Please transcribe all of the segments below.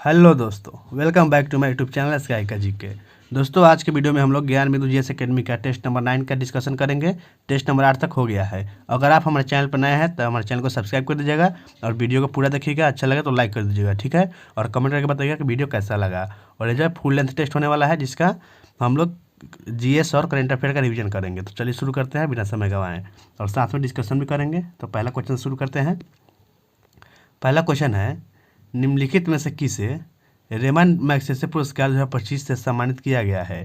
Hello दोस्तों, welcome back to my YouTube channel sky का GK. दोस्तों, आज के वीडियो में हम लोग ज्ञान बिंदु जीएस एकेडमी का टेस्ट नंबर 9 का डिस्कशन करेंगे। टेस्ट नंबर 8 तक हो गया है। अगर आप हमारे चैनल पर नए हैं तो हमारे चैनल को सब्सक्राइब कर दीजिएगा और वीडियो को पूरा देखिएगा। अच्छा लगे तो लाइक कर दीजिएगा, ठीक है। और कमेंट करके बताइएगा कि वीडियो कैसा लगा। और ये जो है फुल लेंथ टेस्ट होने वाला है, जिसका हम लोग जीएस और करेंट अफेयर का रिवीजन करेंगे। तो चलिए शुरू करते हैं बिना समय गंवाएं, और साथ में डिस्कशन भी करेंगे। तो पहला क्वेश्चन शुरू करते हैं। पहला क्वेश्चन है, निम्नलिखित में से किसे रेमन मैग्सेसे पुरस्कार 2025 से सम्मानित किया गया है?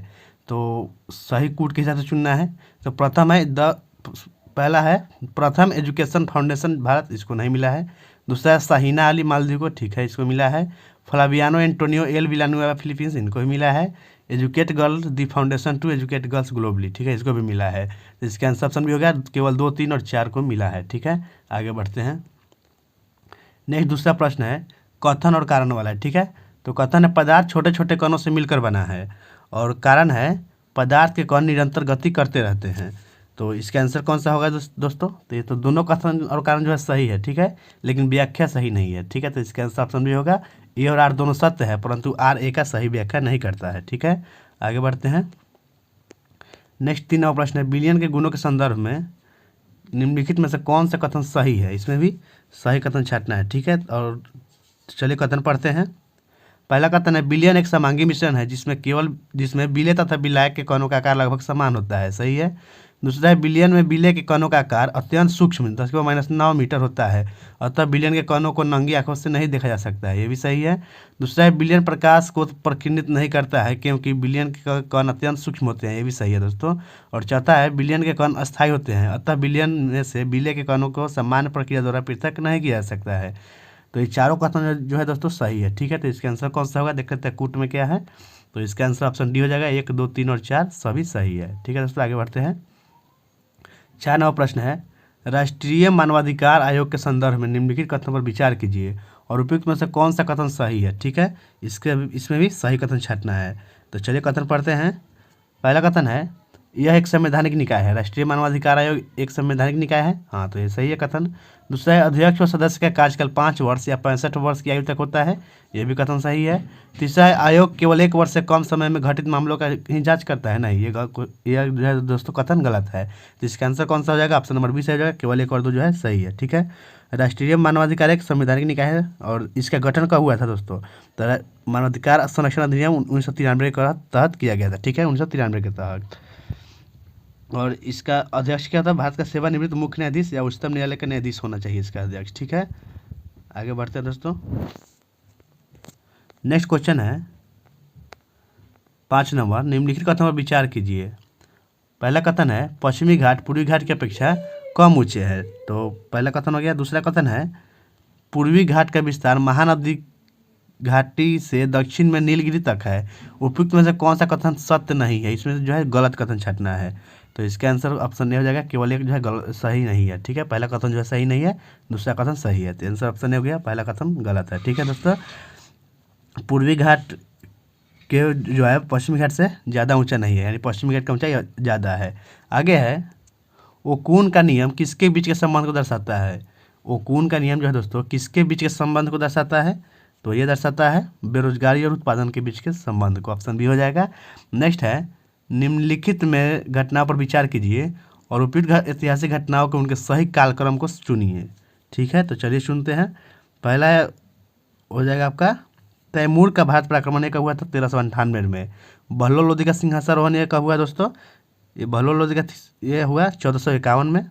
तो सही कूट के हिसाब से चुनना है। तो पहला है प्रथम एजुकेशन फाउंडेशन भारत, इसको नहीं मिला है। दूसरा है साहिना अली मालदीव को, ठीक है, इसको मिला है। Flaviano Antonio L Villanueva Philippines, इनको भी मिला है। Educate girls the foundation to educate girls globally, ठीक है, इसको भी मिला है। तो इसका आंसर ऑप्शन भी हो गया। केवल 2, 3 और 4 को मिला है, ठीक है। आगे बढ़ते हैं। नेक्स्ट दूसरा प्रश्न है, कथन और कारण वाला है, ठीक है। तो कथन है, पदार्थ छोटे छोटे कणों से मिलकर बना है। और कारण है, पदार्थ के कण निरंतर गति करते रहते हैं। तो इसका आंसर कौन सा होगा दोस्तों? तो ये तो दोनों कथन और कारण जो है सही है, ठीक है, लेकिन व्याख्या सही नहीं है, ठीक है। तो इसका आंसर ऑप्शन भी होगा। ए और आर दोनों सत्य है, परंतु आर ए का सही व्याख्या नहीं करता है, ठीक है। आगे बढ़ते हैं। नेक्स्ट 3 प्रश्न है, बिलियन के गुणों के संदर्भ में निम्नलिखित में से कौन सा कथन सही है? इसमें भी सही कथन छांटना है, ठीक है। और चलिए कथन पढ़ते हैं। पहला कथन है, बिलियन एक समांगी मिश्रण है जिसमें बिले तथा बिलायक के कणों का आकार लगभग समान होता है, सही है। दूसरा है, बिलियन में बिले के कणों का आकार अत्यंत सूक्ष्म 10⁻⁹ मीटर होता है, अतः बिलियन के कणों को नंगी आंखों से नहीं देखा जा सकता है, ये भी सही है। दूसरा है, बिलियन प्रकाश को प्रकीर्णित नहीं करता है क्योंकि बिलियन के कण अत्यंत सूक्ष्म होते हैं, ये भी सही है दोस्तों। और चौथा है, बिलियन के कण अस्थायी होते हैं, अतः बिलियन में से बिले के कणों को सामान्य प्रक्रिया द्वारा पृथक नहीं किया जा सकता है। तो ये चारों कथन जो है दोस्तों सही है, ठीक है। तो इसका आंसर कौन सा होगा, देख लेते हैं कूट में क्या है। तो इसका आंसर ऑप्शन डी हो जाएगा। 1, 2, 3 और 4 सभी सही है, ठीक है दोस्तों। आगे बढ़ते हैं। 4 नंबर प्रश्न है, राष्ट्रीय मानवाधिकार आयोग के संदर्भ में निम्नलिखित कथनों पर विचार कीजिए और उपयुक्त में से कौन सा कथन सही है, ठीक है। इसमें भी सही कथन छांटना है। तो चलिए कथन पढ़ते हैं। पहला कथन है, यह एक संवैधानिक निकाय है। राष्ट्रीय मानवाधिकार आयोग एक संवैधानिक निकाय है, हाँ, तो ये सही है कथन। दूसरा है, अध्यक्ष और सदस्य का कार्यकाल 5 वर्ष या 65 वर्ष की आयु तक होता है, ये भी कथन सही है। तीसरा है, आयोग केवल 1 वर्ष से कम समय में घटित मामलों का ही जांच करता है, नहीं, ये जो है दोस्तों कथन गलत है। तो इसका आंसर कौन सा हो जाएगा? ऑप्शन नंबर बी सही हो जाएगा। केवल 1 और 2 जो है सही है, ठीक है। राष्ट्रीय मानवाधिकार एक संवैधानिक निकाय है और इसका गठन कब हुआ था दोस्तों? तो मानवाधिकार संरक्षण अधिनियम 1993 के तहत किया गया था, ठीक है, 1993 के तहत। और इसका अध्यक्ष क्या था? भारत का सेवानिवृत्त मुख्य न्यायाधीश या उच्चतम न्यायालय का न्यायाधीश होना चाहिए इसका अध्यक्ष, ठीक है। आगे बढ़ते हैं दोस्तों। नेक्स्ट क्वेश्चन है 5 नंबर, निम्नलिखित कथन पर विचार कीजिए। पहला कथन है, पश्चिमी घाट पूर्वी घाट की अपेक्षा कम ऊंचे है, तो पहला कथन हो गया। दूसरा कथन है, पूर्वी घाट का विस्तार महानदी घाटी से दक्षिण में नीलगिरी तक है। उपयुक्त में से कौन सा कथन सत्य नहीं है? इसमें जो है गलत कथन छांटना है। तो इसका आंसर ऑप्शन ए हो जाएगा। केवल 1 जो है सही नहीं है, ठीक है। पहला कथन जो है सही नहीं है, दूसरा कथन सही है। तो आंसर ऑप्शन ए हो गया, पहला कथन गलत है, ठीक है दोस्तों। पूर्वी घाट के जो है पश्चिमी घाट से ज़्यादा ऊंचा नहीं है, यानी पश्चिमी घाट का ऊंचाई ज़्यादा है। आगे है, ओकून का नियम किसके बीच के संबंध को दर्शाता है? ओकून का नियम जो है दोस्तों किसके बीच के संबंध को दर्शाता है? तो ये दर्शाता है बेरोजगारी और उत्पादन के बीच के संबंध को, ऑप्शन बी हो जाएगा। नेक्स्ट है, निम्नलिखित में घटनाओं पर विचार कीजिए और उपयुक्त ऐतिहासिक घटनाओं के उनके सही कालक्रम को चुनिए, ठीक है। तो चलिए सुनते हैं। पहला हो जाएगा आपका, तैमूर का भारत पर आक्रमण कब हुआ था? 1398 में। बहलोल लोदी का सिंहासरोहण ये कब हुआ दोस्तों? ये बहलोल लोदी का ये हुआ 1451 में।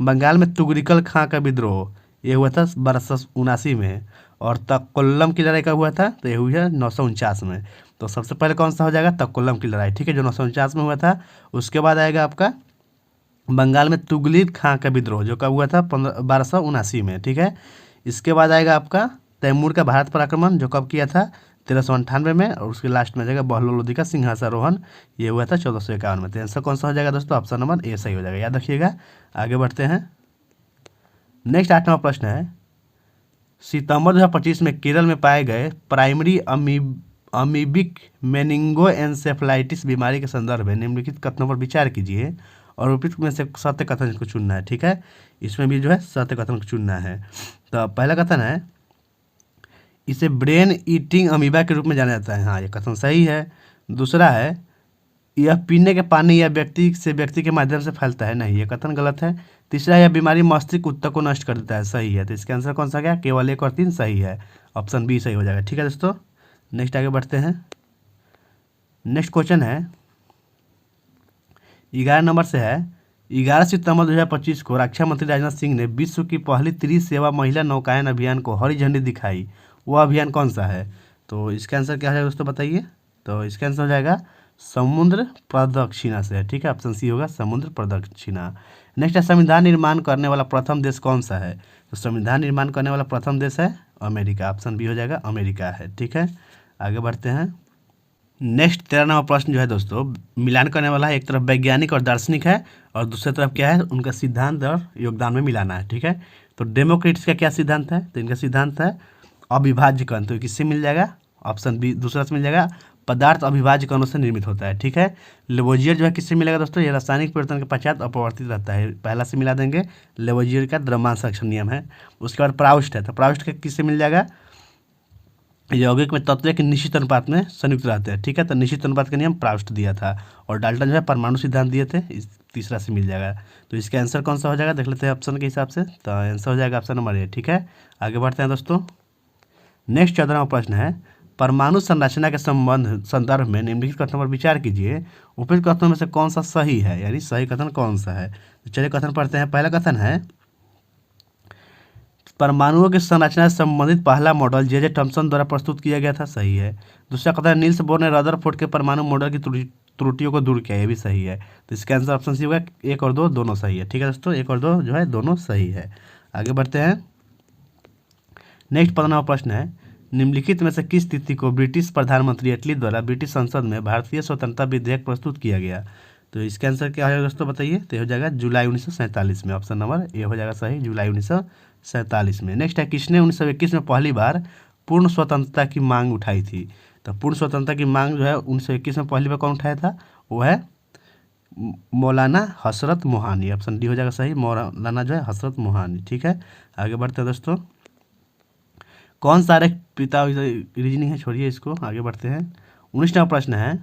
बंगाल में तुगरिकल खां का विद्रोह ये हुआ था 1279 में। और तक्कोलम की लड़ाई कब हुआ था? तो ये हुई है 949 में। तो सबसे पहले कौन सा हो जाएगा? तक्कोलम की लड़ाई, ठीक है, जो 949 में हुआ था। उसके बाद आएगा आपका बंगाल में तुगलिक खां का विद्रोह, जो कब हुआ था? 1279 में, ठीक है। इसके बाद आएगा आपका तैमूर का भारत पर आक्रमण, जो कब किया था? 1398 में। और उसके लास्ट में जाएगा बहलोल लोदी का सिंहासरोहण, ये हुआ था 1451 में। तो आंसर कौन सा हो जाएगा दोस्तों? ऑप्शन नंबर ए सही हो जाएगा, याद रखिएगा। आगे बढ़ते हैं। नेक्स्ट 8वां प्रश्न है, सितंबर 2025 में केरल में पाए गए प्राइमरी अमीबिक मेनिंगोएन्सेफलाइटिस बीमारी के संदर्भ में निम्नलिखित कथनों पर विचार कीजिए और उपयुक्त में से सत्य कथन को चुनना है, ठीक है। इसमें भी जो है सत्य कथन को चुनना है। तो पहला कथन है, इसे ब्रेन ईटिंग अमीबा के रूप में जाना जाता है। हाँ, ये कथन सही है। दूसरा है, यह पीने के पानी या व्यक्ति से व्यक्ति के माध्यम से फैलता है। नहीं, ये कथन गलत है। तीसरा, यह बीमारी मस्तिष्क ऊतक को नष्ट कर देता है। सही है। तो इसका आंसर कौन सा गया? केवल 1 और 3 सही है। ऑप्शन बी सही हो जाएगा। ठीक है दोस्तों, नेक्स्ट आगे बढ़ते हैं। नेक्स्ट क्वेश्चन है 11 नंबर से है। 11 सितंबर 2025 को रक्षा मंत्री राजनाथ सिंह ने विश्व की पहली त्रिसेवा महिला नौकायन अभियान को हरी झंडी दिखाई। वह अभियान कौन सा है? तो इसका आंसर क्या है दोस्तों, बताइए। तो इसका आंसर हो जाएगा समुद्र प्रदक्षिणा से। ठीक है, ऑप्शन सी होगा समुद्र प्रदक्षिणा। नेक्स्ट है, संविधान निर्माण करने वाला प्रथम देश कौन सा है? तो संविधान निर्माण करने वाला प्रथम देश है अमेरिका। ऑप्शन बी हो जाएगा अमेरिका है। ठीक है, आगे बढ़ते हैं। नेक्स्ट 13 नंबर प्रश्न जो है दोस्तों, मिलान करने वाला है। एक तरफ वैज्ञानिक और दार्शनिक है और दूसरी तरफ क्या है, उनका सिद्धांत और योगदान में मिलाना है। ठीक है, तो डेमोक्रेट्स का क्या सिद्धांत है? तो इनका सिद्धांत है अविभाज्य कण। तो किससे मिल जाएगा? ऑप्शन बी दूसरा से मिल जाएगा, पदार्थ अविभाज्य कणों से निर्मित होता है। ठीक है, लेवोजियर जो है किससे मिलेगा दोस्तों? ये रासायनिक परिवर्तन के पश्चात अपरिवर्तित रहता है। पहला से मिला देंगे, लेवोजियर का द्रव्यमान संरक्षण नियम है। उसके बाद प्राउस्ट है, तो प्राउस्ट का किससे मिल जाएगा? यौगिक में तत्व एक निश्चित अनुपात में संयुक्त रहते हैं। ठीक है, तो निश्चित अनुपात का नियम प्राउस्ट दिया था। और डाल्टन जो है परमाणु सिद्धांत दिए थे। इस तीसरा से मिल जाएगा। तो इसका आंसर कौन सा हो जाएगा, देख लेते हैं ऑप्शन के हिसाब से। तो आंसर हो जाएगा ऑप्शन नंबर ए। ठीक है, आगे बढ़ते हैं दोस्तों। नेक्स्ट 14वां प्रश्न है, परमाणु संरचना के संदर्भ में निम्नलिखित कथनों पर विचार कीजिए। उपयुक्त कथनों में से कौन सा सही है, यानी सही कथन कौन सा है? तो चलिए कथन पढ़ते हैं। पहला कथन है, परमाणुओं की संरचना से संबंधित पहला मॉडल जे थॉम्सन द्वारा प्रस्तुत किया गया था। सही है। दूसरा कथन है, नील्स बोर ने रदरफोर्ड के परमाणु मॉडल की त्रुटियों को दूर किया। ये भी सही है। तो इसका आंसर ऑप्शन सी होगा 1 और 2 दोनों सही है। ठीक है दोस्तों, 1 और 2 जो है दोनों सही है। आगे बढ़ते हैं। नेक्स्ट 15वां प्रश्न है, निम्नलिखित में से किस तिथि को ब्रिटिश प्रधानमंत्री एटली द्वारा ब्रिटिश संसद में भारतीय स्वतंत्रता विधेयक प्रस्तुत किया गया? तो इसका आंसर क्या होगा दोस्तों, बताइए। तो हो जाएगा जुलाई 1947 में। ऑप्शन नंबर ए हो जाएगा सही, जुलाई 1947 में। नेक्स्ट है, किसने 1921 में पहली बार पूर्ण स्वतंत्रता की मांग उठाई थी? तो पूर्ण स्वतंत्रता की मांग जो है 1921 में पहली बार कौन उठाया था? वो है मौलाना हसरत मोहानी। ऑप्शन डी हो जाएगा सही, मौलाना जो है हसरत मोहानी। ठीक है, आगे बढ़ते हैं दोस्तों। कौन सा आरेख पिता रीजनिंग है, छोड़िए इसको, आगे बढ़ते हैं। 19वां प्रश्न है,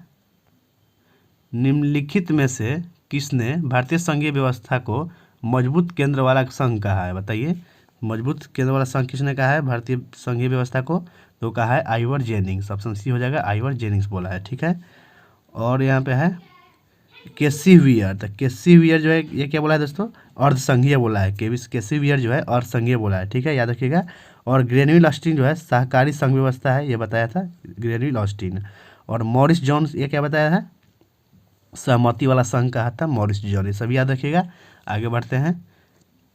निम्नलिखित में से किसने भारतीय संघीय व्यवस्था को मजबूत केंद्र वाला संघ कहा है? बताइए, मजबूत केंद्र वाला संघ किसने कहा है भारतीय संघीय व्यवस्था को? तो कहा है आइवर जेनिंग्स। ऑप्शन सी हो जाएगा, आइवर जेनिंग्स बोला है। ठीक है, और यहाँ पे है केसी वियर। तो केसी वियर जो है ये क्या बोला है दोस्तों? अर्धसंघीय बोला है। केसी वियर जो है अर्धसंघीय बोला है। ठीक है, याद रखिएगा। और ग्रेनविल ऑस्टिन जो है सहकारी संघ व्यवस्था है, ये बताया था ग्रेनविल ऑस्टिन। और मॉरिस जॉन्स ये क्या बताया है? सहमति वाला संघ कहा था मॉरिस जॉन। ये सभी याद रखिएगा। आगे बढ़ते हैं।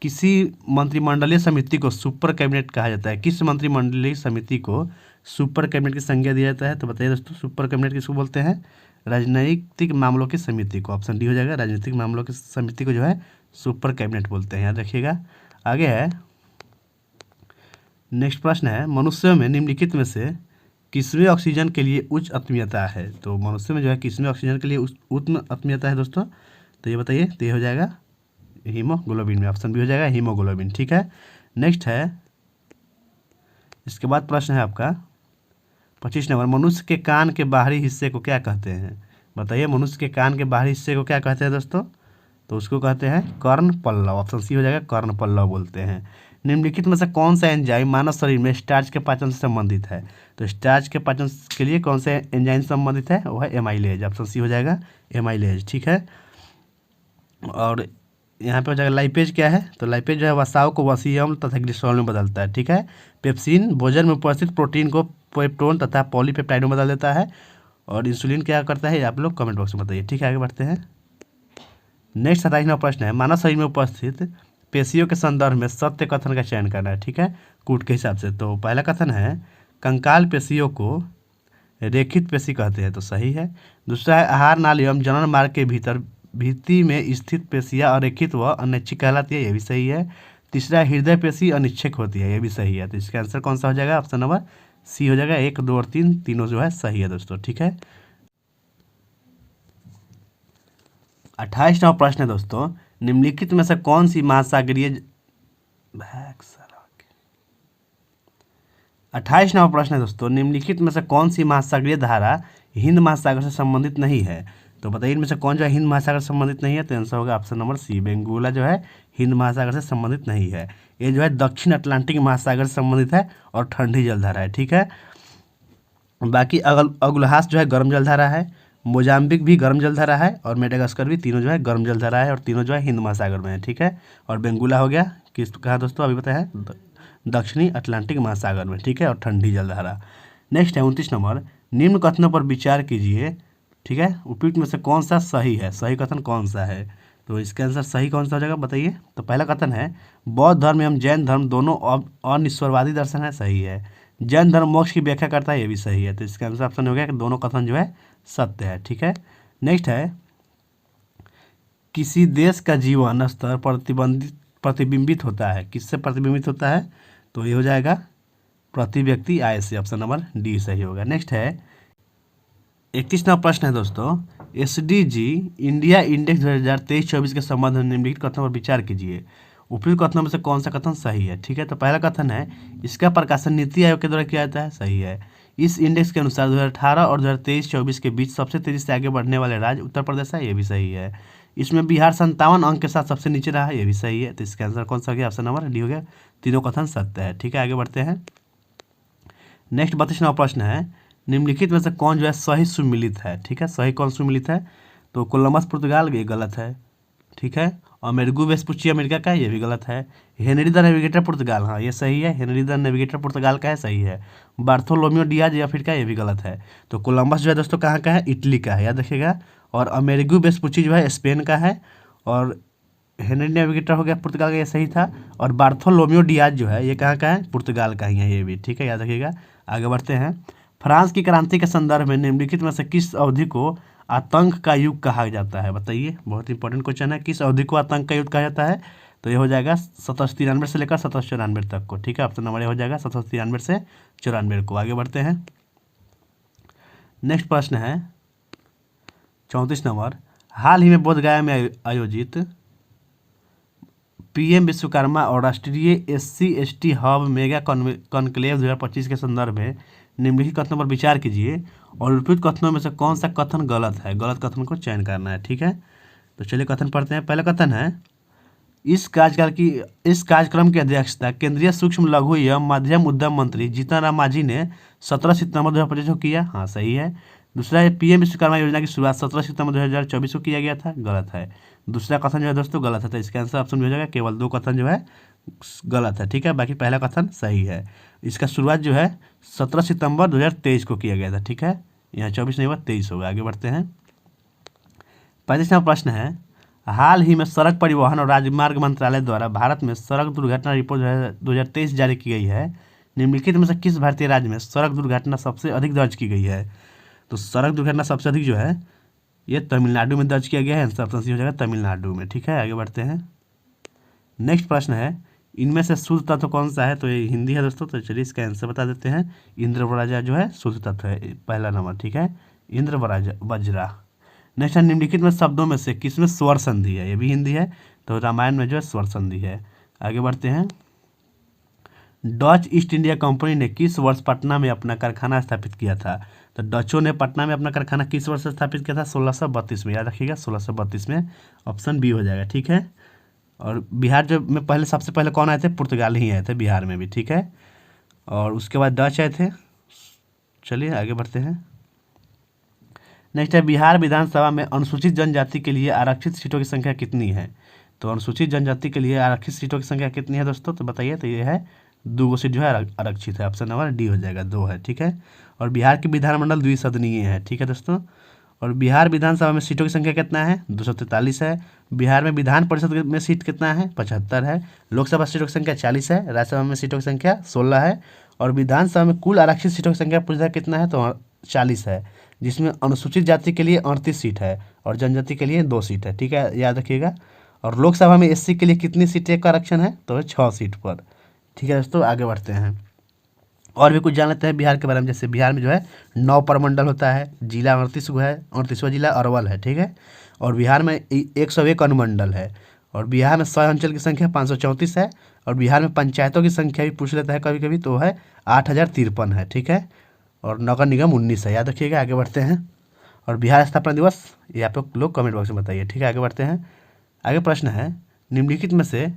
किसी मंत्रिमंडलीय समिति को सुपर कैबिनेट कहा जाता है? किस मंत्रिमंडलीय समिति को सुपर कैबिनेट की संज्ञा दिया जाता है? तो बताइए दोस्तों, सुपर कैबिनेट किसको बोलते हैं? राजनीतिक मामलों की समिति को। ऑप्शन डी हो जाएगा, राजनीतिक मामलों की समिति को जो है सुपर कैबिनेट बोलते हैं, याद रखिएगा। आगे है, नेक्स्ट प्रश्न है, मनुष्यों में निम्नलिखित में से किसमें ऑक्सीजन के लिए उच्च आत्मीयता है? तो मनुष्य में जो है किसमें ऑक्सीजन के लिए उच्च आत्मीयता है दोस्तों? तो ये बताइए। तो ये हो जाएगा हीमोग्लोबिन में। ऑप्शन बी हो जाएगा हीमोग्लोबिन। ठीक है, नेक्स्ट है, इसके बाद प्रश्न है आपका 25 नंबर, मनुष्य के कान के बाहरी हिस्से को क्या कहते हैं? बताइए, मनुष्य के कान के बाहरी हिस्से को क्या कहते हैं दोस्तों? तो उसको कहते हैं कर्ण पल्लव। ऑप्शन सी हो जाएगा, कर्ण पल्लव बोलते हैं। निम्नलिखित में से कौन सा एंजाइम मानव शरीर में स्टार्च के पाचन से संबंधित है? तो स्टार्च के पाचन के लिए कौन से एंजाइम संबंधित है? वो है एमाइलेज। ऑप्शन सी हो जाएगा एमाइलेज। ठीक है, और यहाँ पे हो जाएगा लाइपेज क्या है? तो लाइपेज जो है वसाओं को वसीय अम्ल तथा ग्लिसरॉल में बदलता है। ठीक है, पेप्सिन भोजन में उपस्थित प्रोटीन को पेप्टोन तथा पॉलीपेप्टाइड में बदल देता है। और इंसुलिन क्या करता है, आप लोग कमेंट बॉक्स में बताइए। ठीक है, आगे बढ़ते हैं। नेक्स्ट 27वां प्रश्न है, मानव शरीर में उपस्थित पेशियों के संदर्भ में सत्य कथन का चयन करना है। ठीक है, कूट के हिसाब से। तो पहला कथन है, कंकाल पेशियों को रेखित पेशी कहते हैं। तो सही है। दूसरा है, आहार नाली एवं जनन मार्ग के भित्ति में स्थित पेशियाँ अरेखित व अनैच्छिक कहलाती है। ये भी सही है। तीसरा, हृदय पेशी अनिच्छिक होती है। ये भी सही है। तो इसका आंसर कौन सा हो जाएगा? ऑप्शन नंबर सी हो जाएगा। 1, 2 और 3 तीनों जो है सही है दोस्तों। ठीक है, 28वां प्रश्न है दोस्तों, निम्नलिखित में से कौन सी महासागरीय 28 नंबर प्रश्न है दोस्तों, निम्नलिखित में से कौन सी महासागरीय धारा हिंद महासागर से संबंधित नहीं है? तो बताइए इनमें से कौन जो है हिंद महासागर से संबंधित नहीं है? तो आंसर होगा ऑप्शन नंबर सी, बेंगुला जो है हिंद महासागर से संबंधित नहीं है। ये जो है दक्षिण अटलांटिक महासागर से संबंधित है और ठंडी जलधारा है, ठीक है। बाकी अगुलहास जो है गर्म जलधारा है, मोजाम्बिक भी गर्म जलधारा है और मेडागास्कर भी, तीनों जो है गर्म जलधारा है और तीनों जो है हिंद महासागर में है, ठीक है। और बेंगुला हो गया किस कहा दोस्तों, अभी पता है दक्षिणी अटलांटिक महासागर में, ठीक है, और ठंडी जलधारा। नेक्स्ट है 29 नंबर, निम्न कथनों पर विचार कीजिए, ठीक है, उपयुक्त में से कौन सा सही है? सही कथन कौन सा है? तो इसका आंसर सही कौन सा हो जाएगा बताइए। तो पहला कथन है बौद्ध धर्म एवं जैन धर्म दोनों अनिश्वरवादी दर्शन है, सही है। जैन धर्म मोक्ष की व्याख्या करता है, ये भी सही है। तो इसका आंसर ऑप्शन हो गया कि दोनों कथन जो है सत्य है, ठीक है। नेक्स्ट है किसी देश का जीवन स्तर प्रतिबिंबित होता है, किससे प्रतिबिंबित होता है? तो ये हो जाएगा प्रति व्यक्ति आय से, ऑप्शन नंबर डी सही होगा। नेक्स्ट है 31 नंबर प्रश्न है दोस्तों, SDG इंडिया इंडेक्स 2023-24 के संबंध में निम्नलिखित कथनों पर विचार कीजिए, उपयुक्त कथनों में से कौन सा कथन सही है? ठीक है, तो पहला कथन है इसका प्रकाशन नीति आयोग के द्वारा किया जाता है, सही है। इस इंडेक्स के अनुसार 2018 और 2023-24 के बीच सबसे तेजी से आगे बढ़ने वाले राज्य उत्तर प्रदेश है, ये भी सही है। इसमें बिहार 57 अंक के साथ सबसे नीचे रहा है, ये भी सही है। तो इसका आंसर कौन सा हो गया? ऑप्शन नंबर डी हो गया, तीनों कथन सत्य है, ठीक है। आगे बढ़ते हैं। नेक्स्ट 32 नंबर प्रश्न है, निम्नलिखित में से कौन जो है सही सुमिलित है? ठीक है, सही कौन सुमिलित है? तो कोलंबस पुर्तगाल, ये गलत है, ठीक है। अमेरिगो वेस्पुची अमेरिका का, ये भी गलत है। हेनरी द नेविगेटर पुर्तगाल, हाँ ये सही है, हेनरी द नेविगेटर पुर्तगाल का है, सही है। बार्थोलोमियो डियाज अफ्रीका, ये भी गलत है। तो कोलंबस जो है दोस्तों कहाँ का है? इटली का है, याद रखिएगा। और अमेरिगो वेस्पुची जो है स्पेन का है। और हेनरी नेविगेटर हो गया पुर्तगाल का, ये सही था। और बार्थोलोमियो डियाज जो है ये कहाँ का है? पुर्तगाल का ही है, ये भी ठीक है, याद रखिएगा। आगे बढ़ते हैं। फ्रांस की क्रांति के संदर्भ में निम्नलिखित में से किस अवधि को आतंक का युग कहा जाता है? बताइए, बहुत इंपॉर्टेंट क्वेश्चन है। किस अवधि को आतंक का युग कहा जाता है? तो ये हो जाएगा 1793 से लेकर 1794 तक को, ठीक है। ऑप्शन नंबर ए हो जाएगा 1793 से 94 को। आगे बढ़ते हैं। नेक्स्ट प्रश्न है 34 नंबर, हाल ही में बोधगया में आयोजित PM विश्वकर्मा और राष्ट्रीय SC/ST हब मेगा कॉन्क्लेव 2025 के संदर्भ में निम्नलिखित कथनों पर विचार कीजिए और उपयुक्त कथनों में से कौन सा कथन गलत है? गलत कथन को चयन करना है, ठीक है। तो चलिए कथन पढ़ते हैं। पहला कथन है इस कार्यक्रम की अध्यक्षता केंद्रीय सूक्ष्म लघु एवं मध्यम उद्यम मंत्री जीतन राम मांझी ने 17 सितंबर 2025 को किया, हाँ सही है। दूसरा है PM विश्वकर्मा योजना की शुरुआत 17 सितंबर 2024 को किया गया था, गलत है। दूसरा कथन जो है दोस्तों गलत है, तो इसका आंसर ऑप्शन हो जाएगा केवल 2 कथन जो है गलत है, ठीक है। बाकी पहला कथन सही है। इसका शुरुआत जो है 17 सितंबर 2023 को किया गया था, ठीक है। यहाँ 24 नहीं हुआ, 23 होगा। आगे बढ़ते हैं। 35वां प्रश्न है, हाल ही में सड़क परिवहन और राजमार्ग मंत्रालय द्वारा भारत में सड़क दुर्घटना रिपोर्ट 2023 जारी की गई है। निम्नलिखित में से किस भारतीय राज्य में सड़क दुर्घटना सबसे अधिक दर्ज की गई है? तो सड़क दुर्घटना सबसे अधिक जो है ये तमिलनाडु में दर्ज किया गया है, आंसर ऑप्शन सी हो जाएगा तमिलनाडु में, ठीक है। आगे बढ़ते हैं। नेक्स्ट प्रश्न है, इनमें से शुद्ध तत्व कौन सा है? तो ये हिंदी है दोस्तों, तो चलिए इसका आंसर बता देते हैं। इंद्रवज्रा जो है शुद्ध तत्व है, पहला नंबर, ठीक है, इंद्रवज्रा। नेक्स्ट है, निम्नलिखित में शब्दों में से किसमें स्वर संधि है? ये भी हिंदी है, तो रामायण में जो है स्वर संधि है। आगे बढ़ते हैं। डच ईस्ट इंडिया कंपनी ने किस वर्ष पटना में अपना कारखाना स्थापित किया था? तो डचों ने पटना में अपना कारखाना किस वर्ष स्थापित किया था? 1632 में, याद रखिएगा 1632 में, ऑप्शन बी हो जाएगा, ठीक है। और बिहार जो में पहले सबसे पहले कौन आए थे? पुर्तगाल ही आए थे बिहार में भी, ठीक है। और उसके बाद डच आए थे। चलिए आगे बढ़ते हैं। नेक्स्ट है, बिहार विधानसभा में अनुसूचित जनजाति के लिए आरक्षित सीटों की संख्या कितनी है? तो अनुसूचित जनजाति के लिए आरक्षित सीटों की संख्या कितनी है दोस्तों? तो बताइए। तो ये है 2 सीट जो है आरक्षित है, ऑप्शन नंबर डी हो जाएगा, 2 है, ठीक है। और बिहार की विधानमंडल द्विसदनीय है, ठीक है दोस्तों। और बिहार विधानसभा में सीटों की संख्या कितना है? 243 है। बिहार में विधान परिषद में सीट कितना है? 75 है। लोकसभा सीटों की संख्या 40 है। राज्यसभा में सीटों की संख्या 16 है। और विधानसभा में कुल आरक्षित सीटों की संख्या पूछा कितना है? तो 40 है, जिसमें अनुसूचित जाति के लिए 38 सीट है और जनजाति के लिए 2 सीट है, ठीक है, याद रखिएगा। और लोकसभा में SC के लिए कितनी सीटें का आरक्षण है? तो 6 सीट पर, ठीक है दोस्तों। आगे बढ़ते हैं और भी कुछ जान लेते हैं बिहार के बारे में। जैसे बिहार में जो है 9 प्रमंडल होता है, जिला 38 है, 38वां जिला अरवल है, ठीक है। और बिहार में 101 अनुमंडल है। और बिहार में 100 अंचल की संख्या 534 है। और बिहार में पंचायतों की संख्या भी पूछ लेता है कभी कभी, तो है 8053 है, ठीक है। और नगर निगम 19 है, याद रखिएगा। आगे बढ़ते हैं। और बिहार स्थापना दिवस ये आप लोग कमेंट बॉक्स में बताइए, ठीक है। आगे बढ़ते हैं। आगे प्रश्न है, निम्नलिखित में से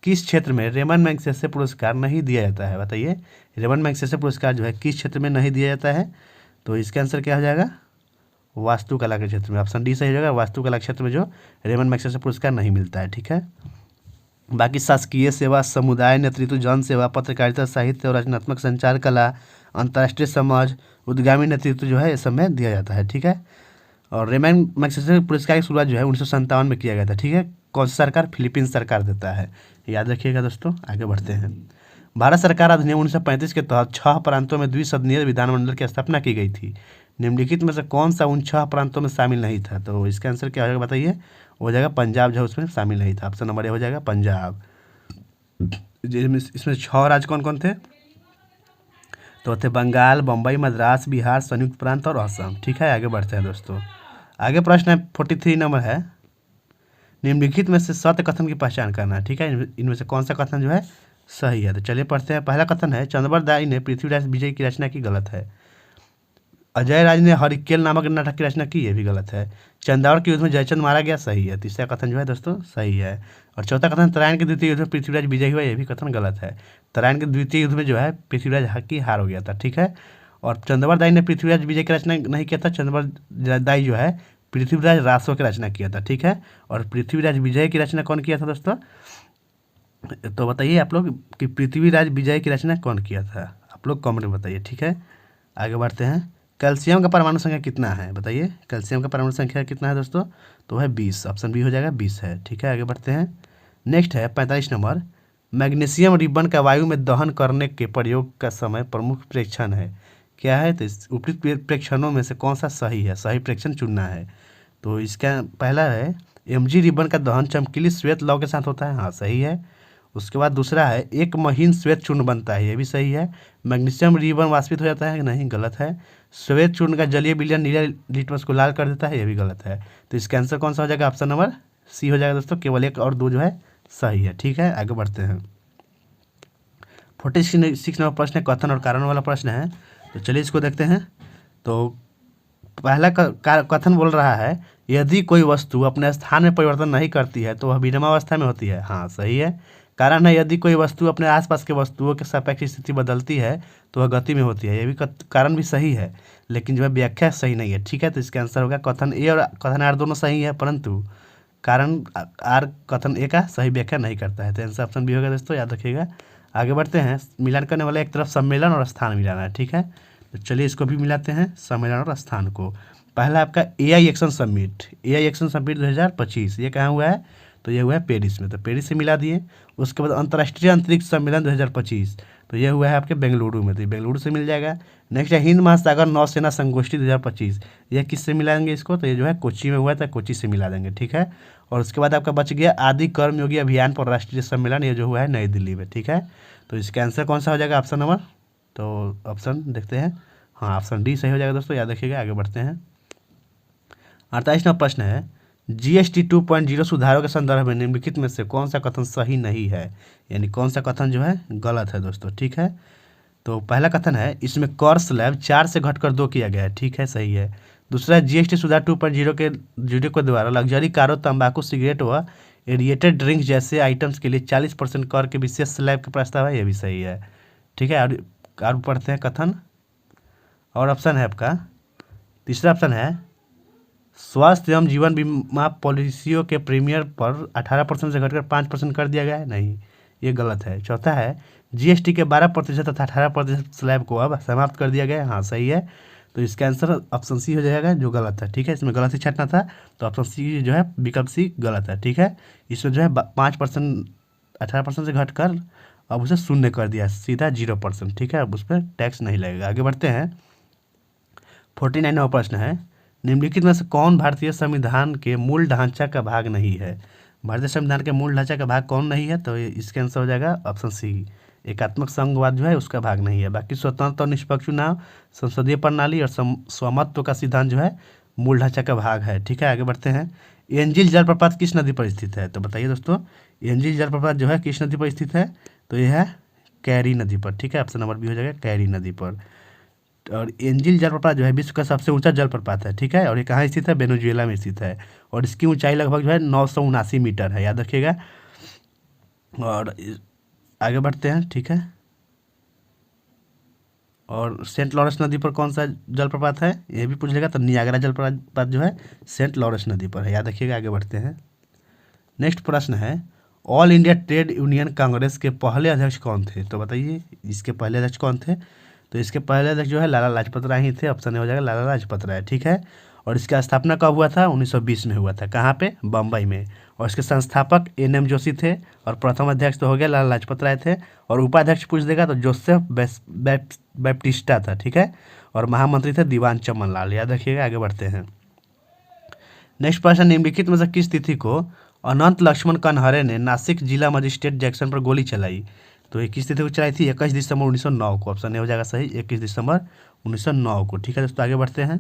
किस क्षेत्र में रेमन मैग्सेसे पुरस्कार नहीं दिया जाता है? बताइए, रेमन मैग्सेसे पुरस्कार जो है किस क्षेत्र में नहीं दिया जाता है? तो इसका आंसर क्या हो जाएगा? वास्तुकला के क्षेत्र में। ऑप्शन डी सही हो जाएगा। वास्तुकला क्षेत्र में जो रेमन मैग्सेसे पुरस्कार नहीं मिलता है, ठीक है। बाकी शासकीय सेवा, समुदाय नेतृत्व, जन सेवा, पत्रकारिता, साहित्य और रचनात्मक संचार कला, अंतर्राष्ट्रीय समाज, उद्यमी नेतृत्व जो है इस सब में दिया जाता है, ठीक है। और रेमन मैग्सेसे पुरस्कार की शुरुआत जो है 1957 में किया गया था, ठीक है। कौन सी सरकार? फिलीपींस सरकार देता है, याद रखिएगा दोस्तों। आगे बढ़ते हैं। भारत सरकार अधिनियम 1935 के तहत 6 प्रांतों में द्विसदनीय विधानमंडल की स्थापना की गई थी। निम्नलिखित में से कौन सा उन 6 प्रांतों में शामिल नहीं था? तो इसका आंसर क्या होगा बताइए? हो जाएगा पंजाब, जो उसमें शामिल नहीं था। ऑप्शन नंबर ए हो जाएगा पंजाब। इसमें 6 राज्य कौन कौन थे? तो थे बंगाल, बम्बई, मद्रास, बिहार, संयुक्त प्रांत और असम, ठीक है। आगे बढ़ते हैं दोस्तों। आगे प्रश्न है 43 नंबर है, निम्नलिखित में से सत्य कथन की पहचान करना है, ठीक है। इनमें से कौन सा कथन जो है सही है? तो चलिए पढ़ते हैं। पहला कथन है, चंद्रबर दाई ने पृथ्वीराज विजय की रचना की, गलत है। अजय राज ने हरिकेल नामक नाटक की रचना की, ये भी गलत है। चंदावड़ के युद्ध में जयचंद मारा गया, सही है। तीसरा कथन जो है दोस्तों सही है। और चौथा कथन, तराइन के द्वितीय युद्ध में पृथ्वीराज विजय हुआ, ये भी कथन गलत है। तराइन के द्वितीय युद्ध में जो है पृथ्वीराज की हार हो गया था, ठीक है। और चंद्रबर दाई ने पृथ्वीराज विजय की रचना नहीं किया था। चंद्रबर दाई जो है पृथ्वीराज रासो की रचना किया था, ठीक है। और पृथ्वीराज विजय की रचना कौन किया था दोस्तों? तो बताइए आप लोग कि पृथ्वीराज विजय की रचना कौन किया था? आप लोग कमेंट में बताइए, ठीक है। आगे बढ़ते हैं। कैल्शियम का परमाणु संख्या कितना है? बताइए, कैल्शियम का परमाणु संख्या कितना है दोस्तों? तो है 20। ऑप्शन बी हो जाएगा 20 है, ठीक है। आगे बढ़ते हैं। नेक्स्ट है 45 नंबर, मैग्नीशियम रिबन का वायु में दहन करने के प्रयोग का समय प्रमुख प्रेक्षण है, क्या है? तो इस उपयुक्त प्रेक्षणों में से कौन सा सही है? सही प्रेक्षण चुनना है। तो इसका पहला है, एमजी रिबन का दहन चमकीली श्वेत लौ के साथ होता है, हाँ सही है। उसके बाद दूसरा है, एक महीन श्वेत चूर्ण बनता है, ये भी सही है। मैग्नीशियम रिबन वाष्पित हो जाता है, नहीं गलत है। श्वेत चूर्ण का जलीय विलयन नीला लिटमस को लाल कर देता है, ये भी गलत है। तो इसका आंसर कौन सा हो जाएगा? ऑप्शन नंबर सी हो जाएगा दोस्तों। केवल 1 और 2 जो है सही है, ठीक है। आगे बढ़ते हैं। 46 नंबर प्रश्न कथन और कारण वाला प्रश्न है, तो चलिए इसको देखते हैं। तो पहला कथन बोल रहा है, यदि कोई वस्तु अपने स्थान में परिवर्तन नहीं करती है तो वह विरामावस्था में होती है, हाँ सही है। कारण है, यदि कोई वस्तु अपने आसपास के वस्तुओं के सापेक्ष स्थिति बदलती है तो वह गति में होती है, ये भी कारण भी सही है, लेकिन जो है व्याख्या सही नहीं है, ठीक है। तो इसका आंसर होगा कथन ए और कथन आर दोनों सही है, परंतु कारण आर कथन ए का सही व्याख्या नहीं करता है। तो आंसर ऑप्शन बी होगा दोस्तों, याद रखिएगा। आगे बढ़ते हैं। मिलान करने वाला एक तरफ सम्मेलन और स्थान मिलाना है, ठीक है। तो चलिए इसको भी मिलाते हैं, सम्मेलन और स्थान को। पहला आपका AI action summit, AI action summit 2025, ये कहाँ हुआ है? तो ये हुआ है पेरिस में, तो पेरिस से मिला दिए। उसके बाद अंतर्राष्ट्रीय अंतरिक्ष सम्मेलन 2025, तो ये हुआ है आपके बेंगलुरु में, तो ये बेंगलुरु से मिल जाएगा। नेक्स्ट है हिंद महासागर नौसेना संगोष्ठी 2025, यह किससे मिलाएंगे इसको? तो ये जो है कोच्चि में हुआ था, कोच्चि से मिला देंगे, ठीक है। और उसके बाद आपका बच गया आदि कर्मयोगी अभियान पर राष्ट्रीय सम्मेलन, ये जो हुआ है नई दिल्ली में, ठीक है। तो इसका आंसर कौन सा हो जाएगा? ऑप्शन नंबर, तो ऑप्शन देखते हैं, हाँ ऑप्शन डी सही हो जाएगा दोस्तों, याद रखिएगा। आगे बढ़ते हैं। 48 नंबर प्रश्न है, जीएसटी 2.0 सुधारों के संदर्भ में निम्नलिखित में से कौन सा कथन सही नहीं है? यानी कौन सा कथन जो है गलत है दोस्तों, ठीक है। तो पहला कथन है, इसमें कर स्लैब 4 से घटकर 2 किया गया है, ठीक है सही है। दूसरा, जीएसटी सुधार 2.0 के जीरो के द्वारा लग्जरी कारों, तंबाकू, सिगरेट व एरिएटेड ड्रिंक जैसे आइटम्स के लिए 40% कर के विशेष स्लैब का प्रस्ताव है, ये भी सही है, ठीक है। और पढ़ते हैं कथन और ऑप्शन है आपका तीसरा ऑप्शन है, स्वास्थ्य एवं जीवन बीमा पॉलिसियों के प्रीमियर पर 18% से घटकर 5% कर दिया गया है, नहीं ये गलत है। चौथा है, जीएसटी के 12% तथा 18% स्लैब को अब समाप्त कर दिया गया है, हाँ सही है। तो इसका आंसर ऑप्शन सी हो जाएगा, जो गलत है, ठीक है। इसमें गलत ही छटना था, तो ऑप्शन सी जो है विकल्प सी गलत है, ठीक है। इसमें जो है 5% 18% से घटकर अब उसे शून्य कर दिया, सीधा 0%, ठीक है। अब उस पर टैक्स नहीं लगेगा। आगे बढ़ते हैं। 49 नंबर प्रश्न है, निम्नलिखित में से कौन भारतीय संविधान के मूल ढांचा का भाग नहीं है? भारतीय संविधान के मूल ढांचा का भाग कौन नहीं है? तो इसका आंसर हो जाएगा ऑप्शन सी, एकात्मक संघवाद जो है उसका भाग नहीं है। बाकी स्वतंत्र और निष्पक्ष चुनाव, संसदीय प्रणाली और स्वामित्व का सिद्धांत जो है मूल ढांचा का भाग है, ठीक है। आगे बढ़ते हैं। एंजिल जलप्रपात किस नदी पर स्थित है? तो बताइए दोस्तों, एंजिल जलप्रपात जो है किस नदी पर स्थित है? तो यह है कैरी नदी पर, ठीक है। ऑप्शन नंबर बी हो जाएगा कैरी नदी पर। और एंजिल जलप्रपात जो है विश्व का सबसे ऊंचा जलप्रपात है, ठीक है। और ये कहाँ स्थित है? वेनेजुएला में स्थित है। और इसकी ऊंचाई लगभग जो है 979 मीटर है, याद रखिएगा। और आगे बढ़ते हैं, ठीक है। और सेंट लॉरेंस नदी पर कौन सा जलप्रपात है, ये भी पूछ लेगा। तो नियाग्रा जलप्रपात जो है सेंट लॉरेंस नदी पर है, याद रखिएगा। आगे बढ़ते हैं। नेक्स्ट प्रश्न है, all India trade union Congress के पहले अध्यक्ष कौन थे? तो बताइए इसके पहले अध्यक्ष कौन थे? तो इसके पहले अध्यक्ष जो है लाला लाजपत राय ही थे। ऑप्शन ए हो जाएगा लाला लाजपत राय, ठीक है। और इसका स्थापना कब हुआ था? 1920 में हुआ था। कहाँ पे? बम्बई में। और इसके संस्थापक एन.एम. जोशी थे। और प्रथम अध्यक्ष तो हो गया लाला लाजपत राय थे। और उपाध्यक्ष पूछ देगा तो जोसेफ बैप्टिस्टा था, ठीक है। और महामंत्री थे दीवान चमन लाल, याद रखिएगा। आगे बढ़ते हैं। नेक्स्ट प्रश्न, निम्नलिखित में से किस तिथि को अनंत लक्ष्मण कनहरे ने नासिक जिला मजिस्ट्रेट जंक्शन पर गोली चलाई? तो ये किस तिथि को चलाई थी? 21 दिसंबर 1909 को। ऑप्शन ए हो जाएगा सही, 21 दिसंबर 1909 को, ठीक है दोस्तों। आगे बढ़ते हैं।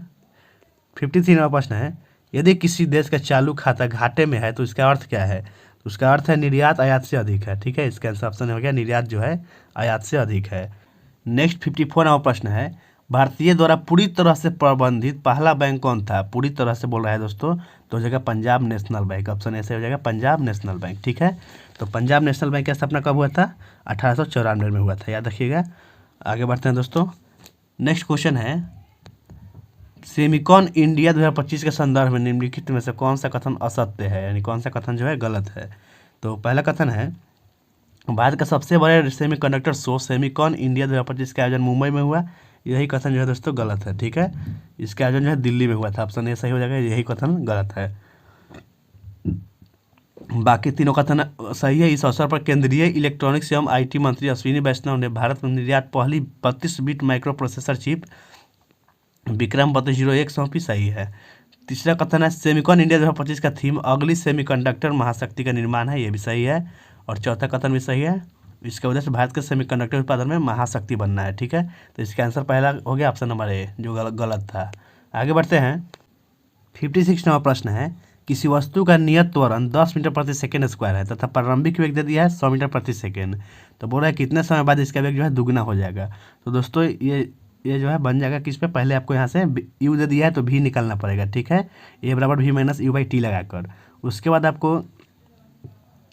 53 नंबर प्रश्न है, यदि किसी देश का चालू खाता घाटे में है तो इसका अर्थ क्या है? तो उसका अर्थ है निर्यात आयात से अधिक है, ठीक है। इसका आंसर ऑप्शन हो गया निर्यात जो है आयात से अधिक है। नेक्स्ट 54 नंबर प्रश्न है, भारतीय द्वारा पूरी तरह से प्रबंधित पहला बैंक कौन था? पूरी तरह से बोल रहा है दोस्तों, तो हो जाएगा पंजाब नेशनल बैंक। ऑप्शन ऐसे हो जाएगा पंजाब नेशनल बैंक, ठीक है। तो पंजाब नेशनल बैंक की स्थापना कब हुआ था? 1894 में हुआ था, याद रखिएगा। आगे बढ़ते हैं दोस्तों। नेक्स्ट क्वेश्चन है, सेमिकॉन इंडिया 2025 के संदर्भ में निम्नलिखित में से कौन सा कथन असत्य है, यानी कौन सा कथन जो है गलत है? तो पहला कथन है, भारत का सबसे बड़े सेमीकंडक्टर शो सेमिकॉन इंडिया 2025 का आयोजन मुंबई में हुआ। यही कथन जो है दोस्तों गलत है, ठीक है। इसका आयोजन जो है दिल्ली में हुआ था। ऑप्शन ए सही हो जाएगा, यही कथन गलत है। बाकी तीनों कथन सही है। इस अवसर पर केंद्रीय इलेक्ट्रॉनिक्स एवं आईटी मंत्री अश्विनी वैष्णव ने भारत में निर्यात पहली 32 bit micro processor chip Vikram 3201 सौंपी, सही है। तीसरा कथन है, सेमिकॉन इंडिया 2025 का थीम अगली सेमीकंडक्टर महाशक्ति का निर्माण है, ये भी सही है। और चौथा कथन भी सही है, इसका उद्देश्य भारत के सेमीकंडक्टर उत्पादन में महाशक्ति बनना है, ठीक है। तो इसका आंसर पहला हो गया ऑप्शन नंबर ए, जो गलत था। आगे बढ़ते हैं। 56 नंबर प्रश्न है, किसी वस्तु का नियत त्वरण 10 मीटर प्रति सेकेंड स्क्वायर है तथा प्रारंभिक वेग दे दिया है 100 मीटर प्रति सेकेंड। तो बोल रहा है कितने समय बाद इसका वेग जो है दुगना हो जाएगा? तो दोस्तों ये जो है बन जाएगा किस पे? पहले आपको यहाँ से यू दे दिया है तो भी निकालना पड़ेगा, ठीक है। ए बराबर भी माइनस यू बाई टी लगाकर, उसके बाद आपको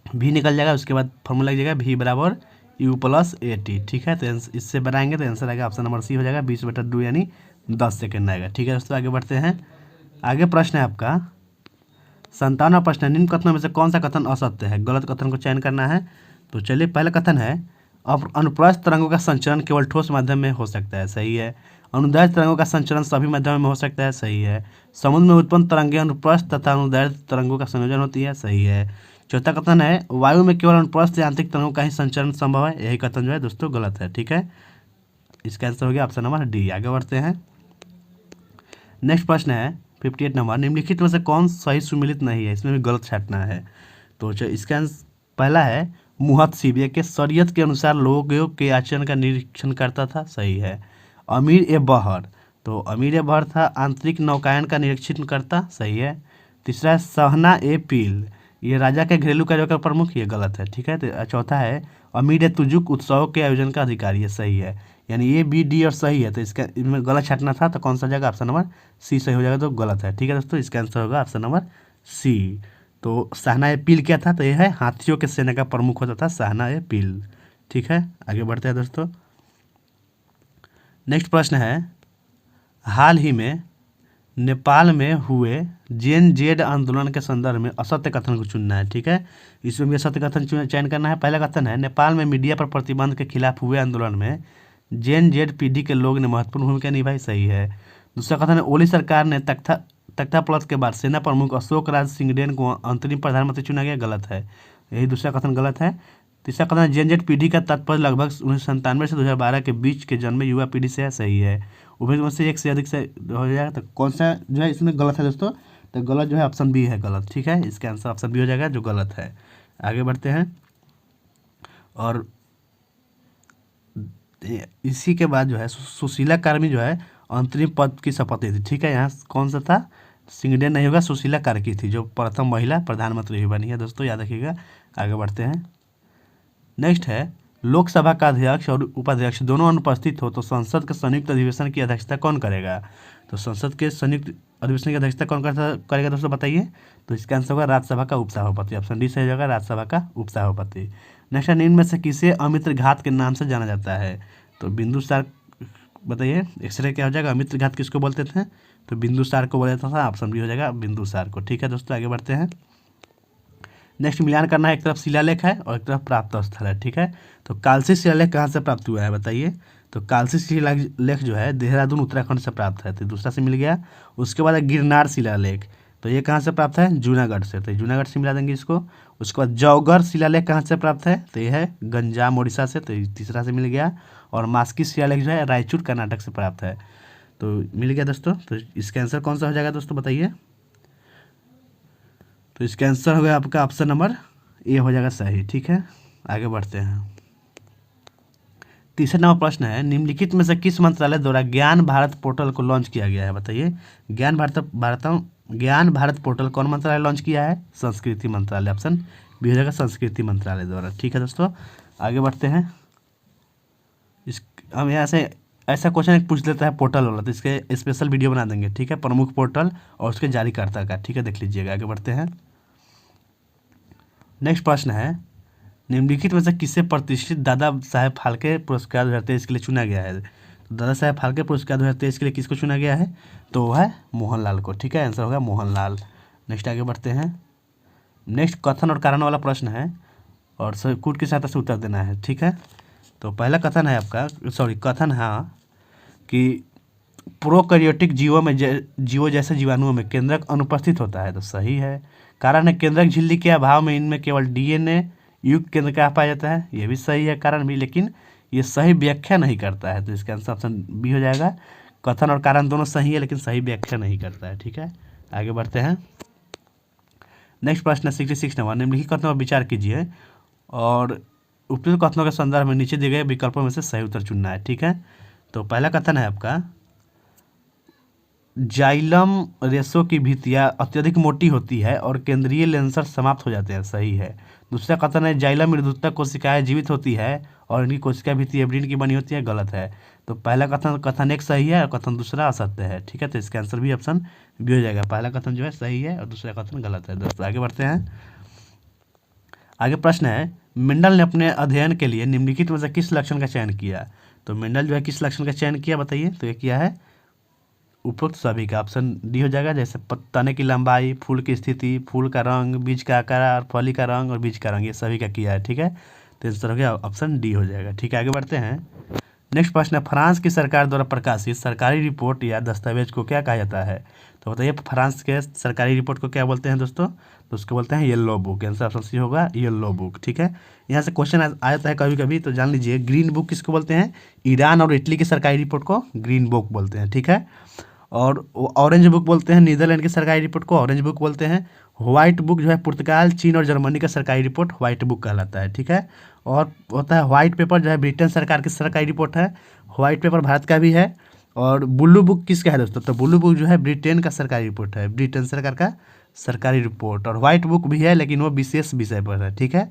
भी निकल जाएगा। उसके बाद फॉर्मूला लग जाएगा भी बराबर यू प्लस ए टी, ठीक है। तो इससे बनाएंगे तो आंसर आएगा ऑप्शन नंबर सी हो जाएगा 20/2 यानी 10 सेकेंड आएगा, ठीक है दोस्तों। आगे बढ़ते हैं। आगे प्रश्न है आपका 57वां प्रश्न है, निम्न कथनों में से कौन सा कथन असत्य है? गलत कथन को चयन करना है। तो चलिए, पहला कथन है, अब अनुप्रस्थ तरंगों का संचरण केवल ठोस माध्यम में हो सकता है, सही है। अनुदैर्ध्य तरंगों का संचरण सभी माध्यमों में हो सकता है, सही है। समुद्र में उत्पन्न तरंगें अनुप्रस्थ तथा अनुदैर्ध्य तरंगों का संयोजन होती है, सही है। चौथा कथन है, वायु में केवल अनुप्रस्थ यांत्रिक तरंगों का ही संचरण संभव है, यही कथन जो है दोस्तों गलत है, ठीक है। इसका आंसर हो गया ऑप्शन नंबर डी। आगे बढ़ते हैं। नेक्स्ट प्रश्न है 58 नंबर, निम्नलिखित में से कौन सही सुमिलित नहीं है? इसमें भी गलत छाटना है। तो इसका पहला है, मुहतसिब के शरीयत के अनुसार लोगों के आचरण का निरीक्षण करता था, सही है। अमीर ए बहर, तो अमीर ए बहर था आंतरिक नौकायन का निरीक्षण करता, सही है। तीसरा है, सहना ए पील, ये राजा के घरेलू कार्यों का प्रमुख, ये गलत है, ठीक है। तो चौथा है, अमीर ए तुजुक उत्सव के आयोजन का अधिकारी, ये सही है। यानी ए बी डी और सही है। तो इसका इनमें गलत छाटना था, तो कौन सा जगह? ऑप्शन नंबर सी सही हो जाएगा, तो गलत है, ठीक है दोस्तों। इसका आंसर होगा ऑप्शन नंबर सी। तो शाहना ए पील क्या था? तो यह है हाथियों के सेना का प्रमुख होता था शाहना ए पील, ठीक है। आगे बढ़ते हैं दोस्तों। नेक्स्ट प्रश्न है, हाल ही में नेपाल में हुए जेन-जेड आंदोलन के संदर्भ में असत्य कथन को चुनना है, ठीक है। इसमें भी असत्य कथन चयन करना है। पहला कथन है, नेपाल में मीडिया पर प्रतिबंध के खिलाफ हुए आंदोलन में जेन-जेड पीढ़ी के लोग ने महत्वपूर्ण भूमिका निभाई, सही है। दूसरा कथन है, ओली सरकार ने तख्ता प्लस के बाद सेना प्रमुख अशोक राज सिंगडेन को अंतरिम प्रधानमंत्री चुना गया, गलत है, यही दूसरा कथन गलत है। तीसरा कथन, जेन-जेड पीढ़ी का तात्पर्य लगभग 1997 से 2012 के बीच के जन्मे युवा पीढ़ी से है, सही है। उभय में से एक से अधिक से हो जाएगा, तो कौन सा जो है इसमें गलत है दोस्तों? तो गलत जो है ऑप्शन बी है गलत, ठीक है। इसका आंसर ऑप्शन बी हो जाएगा, जो गलत है। आगे बढ़ते हैं। और इसी के बाद जो है सुशीला कार्मी जो है अंतरिम पद की शपथ ली थी, ठीक है। यहाँ कौन सा था? सिंगडेन नहीं होगा, सुशीला कार्की थी जो प्रथम महिला प्रधानमंत्री भी बनी है दोस्तों, याद रखिएगा। आगे बढ़ते हैं। नेक्स्ट है, लोकसभा का अध्यक्ष और उपाध्यक्ष दोनों अनुपस्थित हो तो संसद के संयुक्त अधिवेशन की अध्यक्षता कौन करेगा? तो संसद के संयुक्त अधिवेशन की अध्यक्षता कौन करेगा दोस्तों, बताइए। तो इसका आंसर होगा राज्यसभा का उपसभापति। ऑप्शन डी सही होगा, राज्यसभा का उपसभापति। नेक्स्ट है, निम्न में से किसे अमित्र घात के नाम से जाना जाता है? तो बिंदुसार, बताइए एक्सरे क्या हो जाएगा? अमित्र घात किसको बोलते थे? तो बिंदुसार को बोला जाता था। ऑप्शन बी हो जाएगा बिंदुसार को। ठीक है दोस्तों, आगे बढ़ते हैं। नेक्स्ट मिलान करना है, एक तरफ शिलालेख है और एक तरफ प्राप्त स्थल है। ठीक है, तो कालसी शिलालेख कहाँ से प्राप्त हुआ है बताइए? तो कालसी शिलालेख जो है देहरादून उत्तराखंड से प्राप्त है, तो दूसरा से मिल गया। उसके बाद है गिरनार शिलालेख, तो ये कहाँ से प्राप्त है? जूनागढ़ से, तो जूनागढ़ से मिला देंगे इसको। उसके बाद जौगर शिलालेख कहाँ से प्राप्त है? तो ये है गंजाम उड़ीसा से, तो तीसरा से मिल गया। और मास्की शिलालेख जो है रायचूर कर्नाटक से प्राप्त है, तो मिल गया दोस्तों। तो इसका आंसर कौन सा हो जाएगा दोस्तों, बताइए। तो इसका आंसर हो गया आपका ऑप्शन नंबर ए हो जाएगा सही। ठीक है, आगे बढ़ते हैं। तीसरा नंबर प्रश्न है, निम्नलिखित में से किस मंत्रालय द्वारा ज्ञान भारत पोर्टल को लॉन्च किया गया है? बताइए। ज्ञान भारत पोर्टल कौन मंत्रालय लॉन्च किया है? संस्कृति मंत्रालय। ऑप्शन बी हो जाएगा संस्कृति मंत्रालय द्वारा। ठीक है दोस्तों, आगे बढ़ते हैं। हम यहाँ से ऐसा क्वेश्चन एक पूछ लेता है पोर्टल वाला, तो इसके स्पेशल वीडियो बना देंगे। ठीक है, प्रमुख पोर्टल और उसके जारीकर्ता का। ठीक है, देख लीजिएगा। आगे बढ़ते हैं। नेक्स्ट प्रश्न है, निम्नलिखित में से किसे प्रतिष्ठित दादा साहेब फाल्के पुरस्कार 2023 के लिए चुना गया है? तो दादा साहेब फाल्के पुरस्कार 2023 के लिए किसको चुना गया है? तो वह है मोहनलाल को। ठीक है, आंसर होगा मोहनलाल। नेक्स्ट आगे बढ़ते हैं। नेक्स्ट कथन और कारण वाला प्रश्न है और कूट की सहायता से उत्तर देना है। ठीक है, तो पहला कथन है आपका, कथन है कि प्रोकैरियोटिक जीवों जैसे जीवाणुओं में केंद्रक अनुपस्थित होता है, तो सही है। कारण है केंद्रक झिल्ली के अभाव में इनमें केवल डीएनए युक्त केंद्र का पाया जाता है, ये भी सही है कारण भी, लेकिन ये सही व्याख्या नहीं करता है, तो इसका आंसर ऑप्शन बी हो जाएगा। कथन और कारण दोनों सही है लेकिन सही व्याख्या नहीं करता है। ठीक है, आगे बढ़ते हैं। नेक्स्ट प्रश्न 66 नंबर, निम्नलिखित कथनों पर विचार कीजिए और उपयुक्त कथनों के संदर्भ में नीचे दिए गए विकल्पों में से सही उत्तर चुनना है। ठीक है, तो पहला कथन है आपका, जाइलम रेशो की भित्तियाँ अत्यधिक मोटी होती है और केंद्रीय लेंसर समाप्त हो जाते हैं, सही है। दूसरा कथन है, जाइलम मृदुत्तक कोशिकाएं जीवित होती है और इनकी कोशिका भित्ति एब्रीन की बनी होती है, गलत है। तो पहला कथन एक सही है और कथन दूसरा असत्य है। ठीक है, तो इसका आंसर भी ऑप्शन बी हो जाएगा। पहला कथन जो है सही है और दूसरा कथन गलत है। दोस्तों आगे बढ़ते हैं। आगे प्रश्न है, मेंडल ने अपने अध्ययन के लिए निम्नलिखित में से किस लक्षण का चयन किया? तो मेंडल जो है किस लक्षण का चयन किया बताइए? तो ये किया है उपरोक्त सभी का। ऑप्शन डी हो जाएगा, जैसे तने की लंबाई, फूल की स्थिति, फूल का रंग, बीज का आकार, फली का रंग और बीज का रंग, ये सभी का किया है। ठीक है, तो इस तरह के ऑप्शन डी हो जाएगा। ठीक है, आगे बढ़ते हैं। नेक्स्ट प्रश्न है, फ्रांस की सरकार द्वारा प्रकाशित सरकारी रिपोर्ट या दस्तावेज को क्या कहा जाता है? तो बताइए फ्रांस के सरकारी रिपोर्ट को क्या बोलते हैं दोस्तों? तो उसको बोलते हैं yellow book. Answer option C होगा येलो बुक। ठीक है, यहाँ से क्वेश्चन आ जाता है कभी कभी, तो जान लीजिए। ग्रीन बुक किसको बोलते हैं? ईरान और इटली की सरकारी रिपोर्ट को ग्रीन बुक बोलते हैं। ठीक है, और ऑरेंज बुक बोलते हैं नीदरलैंड की सरकारी रिपोर्ट को ऑरेंज बुक बोलते हैं। व्हाइट बुक जो है पुर्तगाल, चीन और जर्मनी का सरकारी रिपोर्ट व्हाइट बुक कहलाता है। ठीक है, और होता है व्हाइट पेपर जो है ब्रिटेन सरकार की सरकारी रिपोर्ट है। व्हाइट पेपर भारत का भी है। और ब्लू बुक किसका है दोस्तों? तो ब्लू बुक जो है ब्रिटेन का सरकारी रिपोर्ट है, ब्रिटेन सरकार का सरकारी रिपोर्ट। और व्हाइट बुक भी है लेकिन वो विशेष विषय पर है। ठीक है,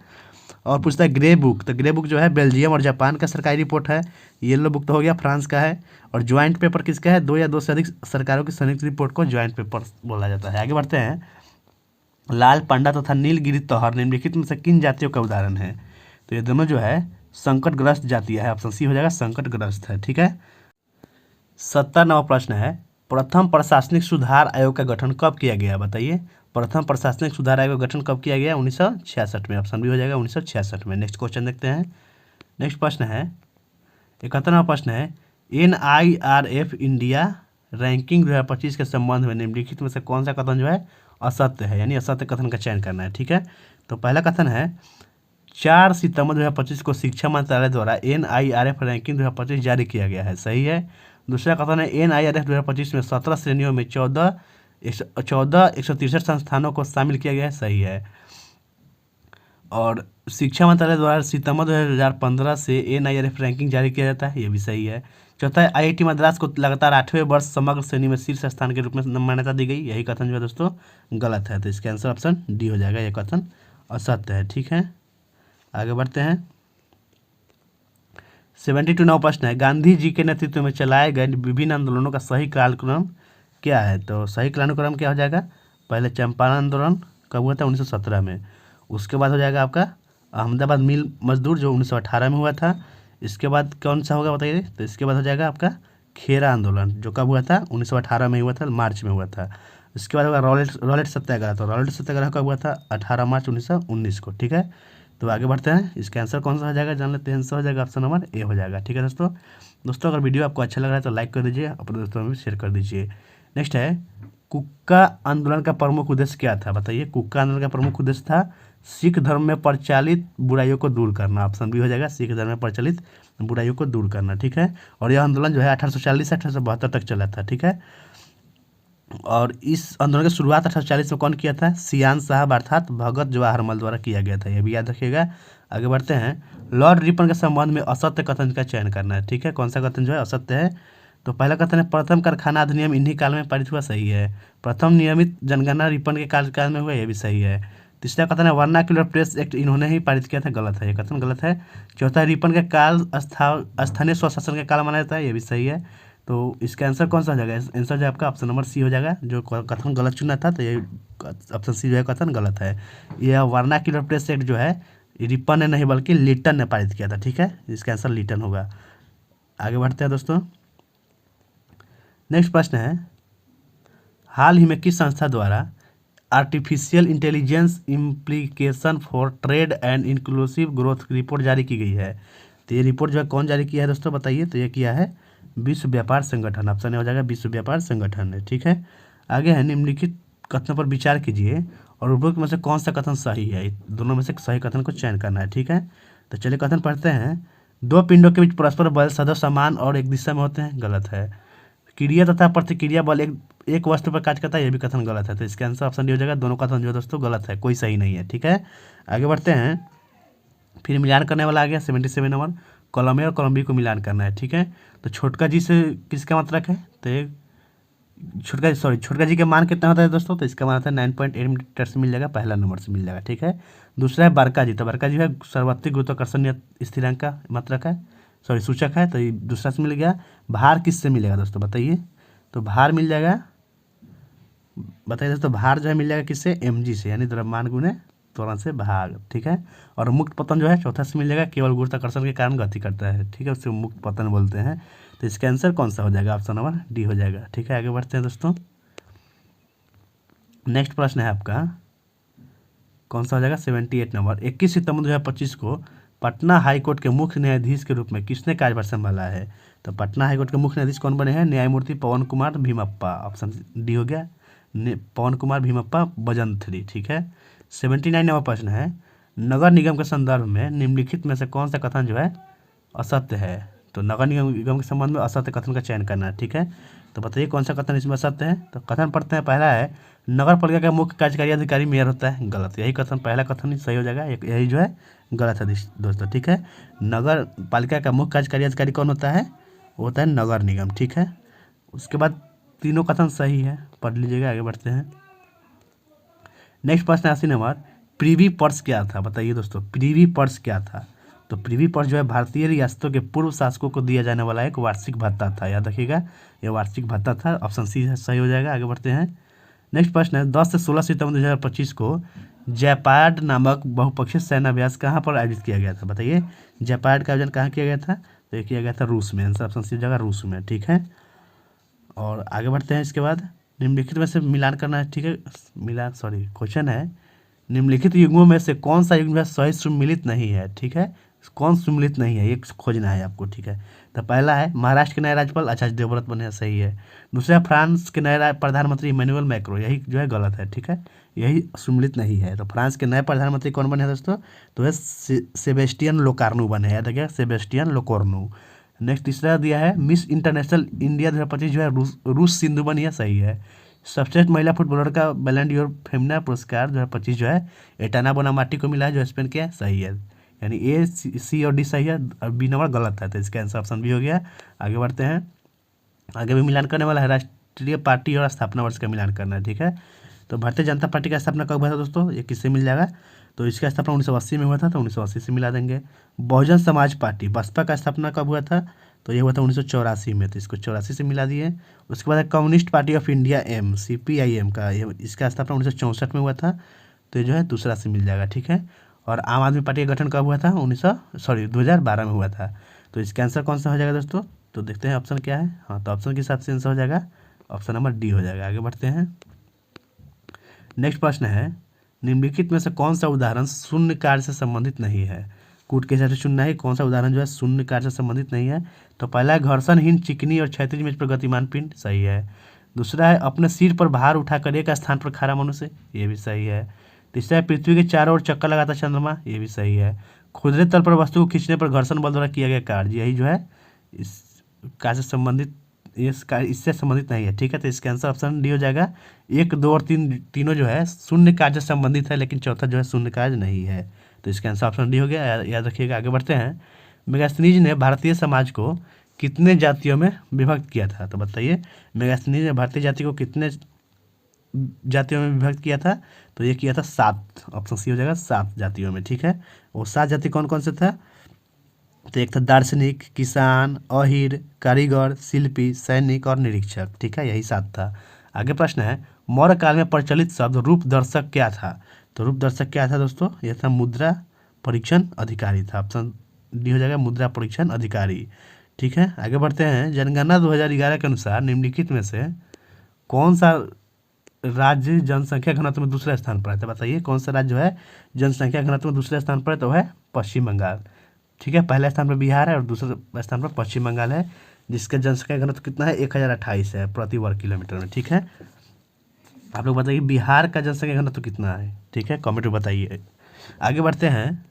और पूछता है ग्रे बुक, तो ग्रे बुक जो है बेल्जियम और जापान का सरकारी रिपोर्ट है। येलो बुक तो हो गया फ्रांस का है। और ज्वाइंट पेपर किसका है? दो या दो से अधिक सरकारों की संयुक्त रिपोर्ट को ज्वाइंट पेपर बोला जाता है। आगे बढ़ते हैं। लाल पांडा तथा नीलगिरी तोहर निम्नलिखित में से किन जातियों का उदाहरण है? तो ये दोनों जो है संकटग्रस्त जातियां है। ऑप्शन सी हो जाएगा संकटग्रस्त है। ठीक है, 70वां प्रश्न है, प्रथम प्रशासनिक सुधार आयोग का गठन कब किया गया? बताइए। प्रथम प्रशासनिक सुधार आयोग का गठन कब किया गया? 1966 में। ऑप्शन बी हो जाएगा 1966 में। नेक्स्ट क्वेश्चन देखते हैं। नेक्स्ट प्रश्न है 71वां प्रश्न है, NIRF इंडिया रैंकिंग 2025 के संबंध में निम्नलिखित में से कौन सा कथन जो है असत्य है, यानी असत्य कथन का चयन करना है। ठीक है, तो पहला कथन है, 4 सितंबर 2025 को शिक्षा मंत्रालय द्वारा NIRF रैंकिंग 2025 जारी किया गया है, सही है। दूसरा कथन है, NIRF 2025 में 17 श्रेणियों में 163 संस्थानों को शामिल किया गया है, सही है। और शिक्षा मंत्रालय द्वारा सितंबर 2015 से NIRF रैंकिंग जारी किया जाता है, ये भी सही है। चौथा है IIT मद्रास को लगातार 8वें वर्ष समग्र श्रेणी में शीर्ष स्थान के रूप में मान्यता दी गई। यही कथन जो है दोस्तों गलत है, तो इसका आंसर ऑप्शन डी हो जाएगा। यह कथन असत्य है। ठीक है, आगे बढ़ते हैं। 72 प्रश्न है, गांधी जी के नेतृत्व में चलाए गए विभिन्न आंदोलनों का सही कालक्रम क्या है? तो सही कालक्रम क्या हो जाएगा? पहले चंपारण आंदोलन कब हुआ था? 1917 में। उसके बाद हो जाएगा आपका अहमदाबाद मिल मजदूर जो 1918 में हुआ था। इसके बाद कौन सा होगा बताइए? तो इसके बाद हो जाएगा आपका खेरा आंदोलन जो कब हुआ था? 1918 में हुआ था, मार्च में हुआ था। इसके बाद होगा रॉलेट सत्याग्रह। तो रॉलेट सत्याग्रह कब हुआ था? 18 मार्च 1919 को। ठीक है, तो आगे बढ़ते हैं। इसका आंसर कौन सा हो जाएगा जान लेते हैं। आंसर हो जाएगा ऑप्शन नंबर ए हो जाएगा। ठीक है दोस्तों अगर वीडियो आपको अच्छा लग रहा है तो लाइक कर दीजिए, अपने दोस्तों में भी शेयर कर दीजिए। नेक्स्ट है, कुक्का आंदोलन का प्रमुख उद्देश्य क्या था? बताइए। कुक्का आंदोलन का प्रमुख उद्देश्य था सिख धर्म में प्रचलित बुराइयों को दूर करना। ऑप्शन बी हो जाएगा, सिख धर्म में प्रचलित बुराइयों को दूर करना। ठीक है, और यह आंदोलन जो है 1840 से 1872 तक चला था। ठीक है, और इस आंदोलन की शुरुआत 1840 में कौन किया था? सियान साहब अर्थात भगत जवाहरलाल द्वारा किया गया था। यह भी याद रखिएगा। आगे बढ़ते हैं। लॉर्ड रिपन के संबंध में असत्य कथन का चयन करना है। ठीक है, कौन सा कथन जो है असत्य है? तो पहला कथन है, प्रथम कारखाना अधिनियम इन्हीं काल में पारित हुआ। सही है। प्रथम नियमित जनगणना रिपन के कार्यकाल में हुआ। यह भी सही है। तीसरा कथन है, वर्नाक्युलर प्रेस एक्ट इन्होंने ही पारित किया था। गलत है, यह कथन गलत है। चौथा, रिपन का काल स्थानीय स्वशासन का काल माना जाता है। यह भी सही है। तो इसका आंसर कौन सा हो जाएगा? आंसर जो आपका ऑप्शन नंबर सी हो जाएगा। जो कथन गलत चुना था तो ये ऑप्शन सी जो है कथन गलत है। यह वर्नाक्युलर प्रेस एक्ट जो है रिपन ने नहीं बल्कि लिटन ने पारित किया था। ठीक है, इसका आंसर लिटन होगा। आगे बढ़ते हैं दोस्तों। नेक्स्ट प्रश्न है, हाल ही में किस संस्था द्वारा artificial intelligence implication for trade and inclusive growth report जारी की गई है? तो ये रिपोर्ट जो है कौन जारी किया है दोस्तों? बताइए। तो ये किया है विश्व व्यापार संगठन। ऑप्शन ए हो जाएगा, विश्व व्यापार संगठन है। ठीक है, आगे है, निम्नलिखित कथनों पर विचार कीजिए और उपरोक्त में से कौन सा कथन सही है? दोनों में से सही कथन को चयन करना है। ठीक है, तो चलिए कथन पढ़ते हैं। दो पिंडों के बीच परस्पर बल सदैव समान और एक दिशा में होते हैं। गलत है। क्रिया तथा प्रतिक्रिया बल एक वस्तु पर कार्य करता है। यह भी कथन गलत है। तो इसका आंसर ऑप्शन डी हो जाएगा। दोनों कथन जो है दोस्तों गलत है, कोई सही नहीं है। ठीक है, आगे बढ़ते हैं। फिर मिलान करने वाला आ गया 77 नंबर, कॉलम ए और कॉलम बी को मिलान करना है। ठीक है, तो छोटका जी से किसका मात्रक है? तो छोटका जी का मान कितना होता है दोस्तों? तो इसका मान होता है 9.8 मीटर से मिल जाएगा, पहला नंबर से मिल जाएगा। ठीक है, दूसरा है बरका जी। तो बरका जी है सर्वाधिक गुरुत्वाकर्षण स्थिरांक का मात्रक है, सूचक है। तो ये दूसरा से मिल गया। भार किससे मिलेगा दोस्तों? बताइए। तो भार मिल जाएगा, बताइए दोस्तों, भार जो है मिल जाएगा किससे? mg से, यानी द्रव्यमान गुणे त्वरण से भाग। ठीक है, और मुक्त पतन जो है चौथा से मिल जाएगा, केवल गुरुत्वाकर्षण के कारण गति करता है। ठीक है, उससे मुक्त पतन बोलते हैं। तो इसका आंसर कौन सा हो जाएगा? ऑप्शन नंबर डी हो जाएगा। ठीक है, आगे बढ़ते हैं दोस्तों। नेक्स्ट प्रश्न है आपका, कौन सा हो जाएगा? 78 नंबर, 21 सितंबर 2025 को पटना हाईकोर्ट के मुख्य न्यायाधीश के रूप में किसने कार्यभार संभाला है? तो पटना हाईकोर्ट के मुख्य न्यायाधीश कौन बने हैं? न्यायमूर्ति पवन कुमार भीमप्पा। ऑप्शन डी हो गया, पवन कुमार भीमप्पा बजंत्री। ठीक है, 79 नंबर प्रश्न है, नगर निगम के संदर्भ में निम्नलिखित में से कौन सा कथन जो है असत्य है? तो नगर निगम के संबंध में असत्य कथन का चयन करना है। ठीक है, तो बताइए कौन सा कथन इसमें असत्य है? तो कथन पढ़ते हैं। पहला है, नगर पालिका का मुख्य कार्यकारी अधिकारी मेयर होता है। गलत। यही कथन, पहला कथन ही सही हो जाएगा, यही जो है गलत है दोस्तों। ठीक है, नगर पालिका का मुख्य कार्यकारी अधिकारी कौन होता है? वो होता है नगर निगम। ठीक है, उसके बाद तीनों कथन सही है, पढ़ लीजिएगा। आगे बढ़ते हैं। नेक्स्ट प्रश्न 80 नंबर, प्रीवी पर्स क्या था? बताइए दोस्तों, प्रीवी पर्स क्या था? तो प्रीवी पर्स जो है भारतीय रियासतों के पूर्व शासकों को दिया जाने वाला एक वार्षिक भत्ता था। याद रखिएगा, यह वार्षिक भत्ता था। ऑप्शन सी सही हो जाएगा। आगे बढ़ते हैं। नेक्स्ट प्रश्न है, 10 से 16 सितंबर 2025 को जैपार्ड नामक बहुपक्षीय सैन्य अभ्यास कहाँ पर आयोजित किया गया था? बताइए, जैपार्ड का आयोजन कहाँ किया गया था? तो ये किया गया था रूस में। आंसर ऑप्शन सी जगह रूस में। ठीक है, और आगे बढ़ते हैं। इसके बाद निम्नलिखित में से मिलान करना है। ठीक है, क्वेश्चन है, निम्नलिखित युग्मों में से कौन सा युग्म सही सुमिलित नहीं है? ठीक है, कौन सुमिलित नहीं है ये खोजना है आपको। ठीक है, तो पहला है महाराष्ट्र के नए राज्यपाल आचार्य देवव्रत बने हैं। सही है। दूसरा, फ्रांस के नए प्रधानमंत्री इमैनुअल मैक्रो। यही जो है गलत है। ठीक है, यही सुमिलित नहीं है। तो फ्रांस के नए प्रधानमंत्री कौन बने हैं दोस्तों? तो है सेबेस्टियन लोकार्नो बने हैं। याद रखिएगा, सेबेस्टियन लोकार्नो। नेक्स्ट तीसरा दिया है, मिस इंटरनेशनल इंडिया 2025 जो है रूस सिंधु बनी है। सही है। सर्वश्रेष्ठ महिला फुटबॉलर का बैलन डोर फेमिना पुरस्कार 2025 जो है एटाना बोनामाटी को मिला है, जो स्पेन के है। सही है, यानी ए, सी और डी सही है और बी नंबर गलत है, तो इसका आंसर ऑप्शन बी हो गया। आगे बढ़ते हैं, आगे भी मिलान करने वाला है, राष्ट्रीय पार्टी और स्थापना वर्ष का मिलान करना है, ठीक है। तो भारतीय जनता पार्टी का स्थापना कब हुआ था दोस्तों, ये किससे मिल जाएगा, तो इसका स्थापना 1980 में हुआ था, तो 1980 से मिला देंगे। बहुजन समाज पार्टी बसपा का स्थापना कब हुआ था, तो ये हुआ था 1984 में, तो इसको 84 से मिला दिए। उसके बाद Communist Party of India M, CPIM का, इसका स्थापना 1964 में हुआ था, तो ये जो है दूसरा से मिल जाएगा, ठीक है। और आम आदमी पार्टी का गठन कब हुआ था, 2012 में हुआ था, तो इसका आंसर कौन सा हो जाएगा दोस्तों, तो देखते हैं ऑप्शन क्या है। हाँ, तो ऑप्शन के हिसाब से आंसर हो जाएगा ऑप्शन नंबर डी हो जाएगा। आगे बढ़ते हैं, नेक्स्ट प्रश्न है, निम्नलिखित में से कौन सा उदाहरण शून्य कार्य से संबंधित नहीं है। कूट के हिसाब से चुनना है, कौन सा उदाहरण जो है शून्य कार्य से संबंधित नहीं है। तो पहला है घर्षणहीन चिकनी और क्षैतिज मेज पर गतिमान पिंड, सही है। दूसरा है अपने सिर पर भार उठाकर एक स्थान पर खड़ा मनुष्य, ये भी सही है। तीसरा है पृथ्वी के चारों ओर चक्कर लगाता चंद्रमा, ये भी सही है। खुदरे तल पर वस्तु को खींचने पर घर्षण बल द्वारा किया गया कार्य, यही जो है इस कार्य से संबंधित, इससे संबंधित नहीं है, ठीक है। तो इसका आंसर ऑप्शन डी हो जाएगा। 1, 2 और 3 तीनों जो है शून्य कार्य से संबंधित है, लेकिन चौथा जो है शून्य कार्य नहीं है, तो इसका आंसर ऑप्शन डी हो गया, याद रखिएगा। आगे बढ़ते हैं, मेगास्थनीज ने भारतीय समाज को कितने जातियों में विभक्त किया था, तो बताइए मेगास्थनीज ने भारतीय जाति को कितने जातियों में विभक्त किया था, तो ये किया था 7, ऑप्शन सी हो जाएगा 7 जातियों में, ठीक है। वो 7 जाति कौन कौन से था, तो एक था दार्शनिक, किसान, अहीर, कारीगर, शिल्पी, सैनिक और निरीक्षक, ठीक है, यही 7 था। आगे प्रश्न है, मौर्य काल में प्रचलित शब्द रूप दर्शक क्या था, तो रूप दर्शक क्या था दोस्तों, यह था मुद्रा परीक्षण अधिकारी था, ऑप्शन डी हो जाएगा मुद्रा परीक्षण अधिकारी, ठीक है। आगे बढ़ते हैं, जनगणना 2011 के अनुसार निम्नलिखित में से कौन सा राज्य जनसंख्या घनत्व में दूसरे स्थान पर है, तो बताइए कौन सा राज्य जो है जनसंख्या घनत्व में दूसरे स्थान पर है, तो है पश्चिम बंगाल, ठीक है। पहले स्थान पर बिहार है और दूसरे स्थान पर पश्चिम बंगाल है, जिसका जनसंख्या घनत्व कितना है, 1028 है प्रति वर्ग किलोमीटर में, ठीक है। आप लोग बताइए बिहार का जनसंख्या घनत्व कितना है, ठीक है, कमेंट में बताइए। आगे बढ़ते हैं,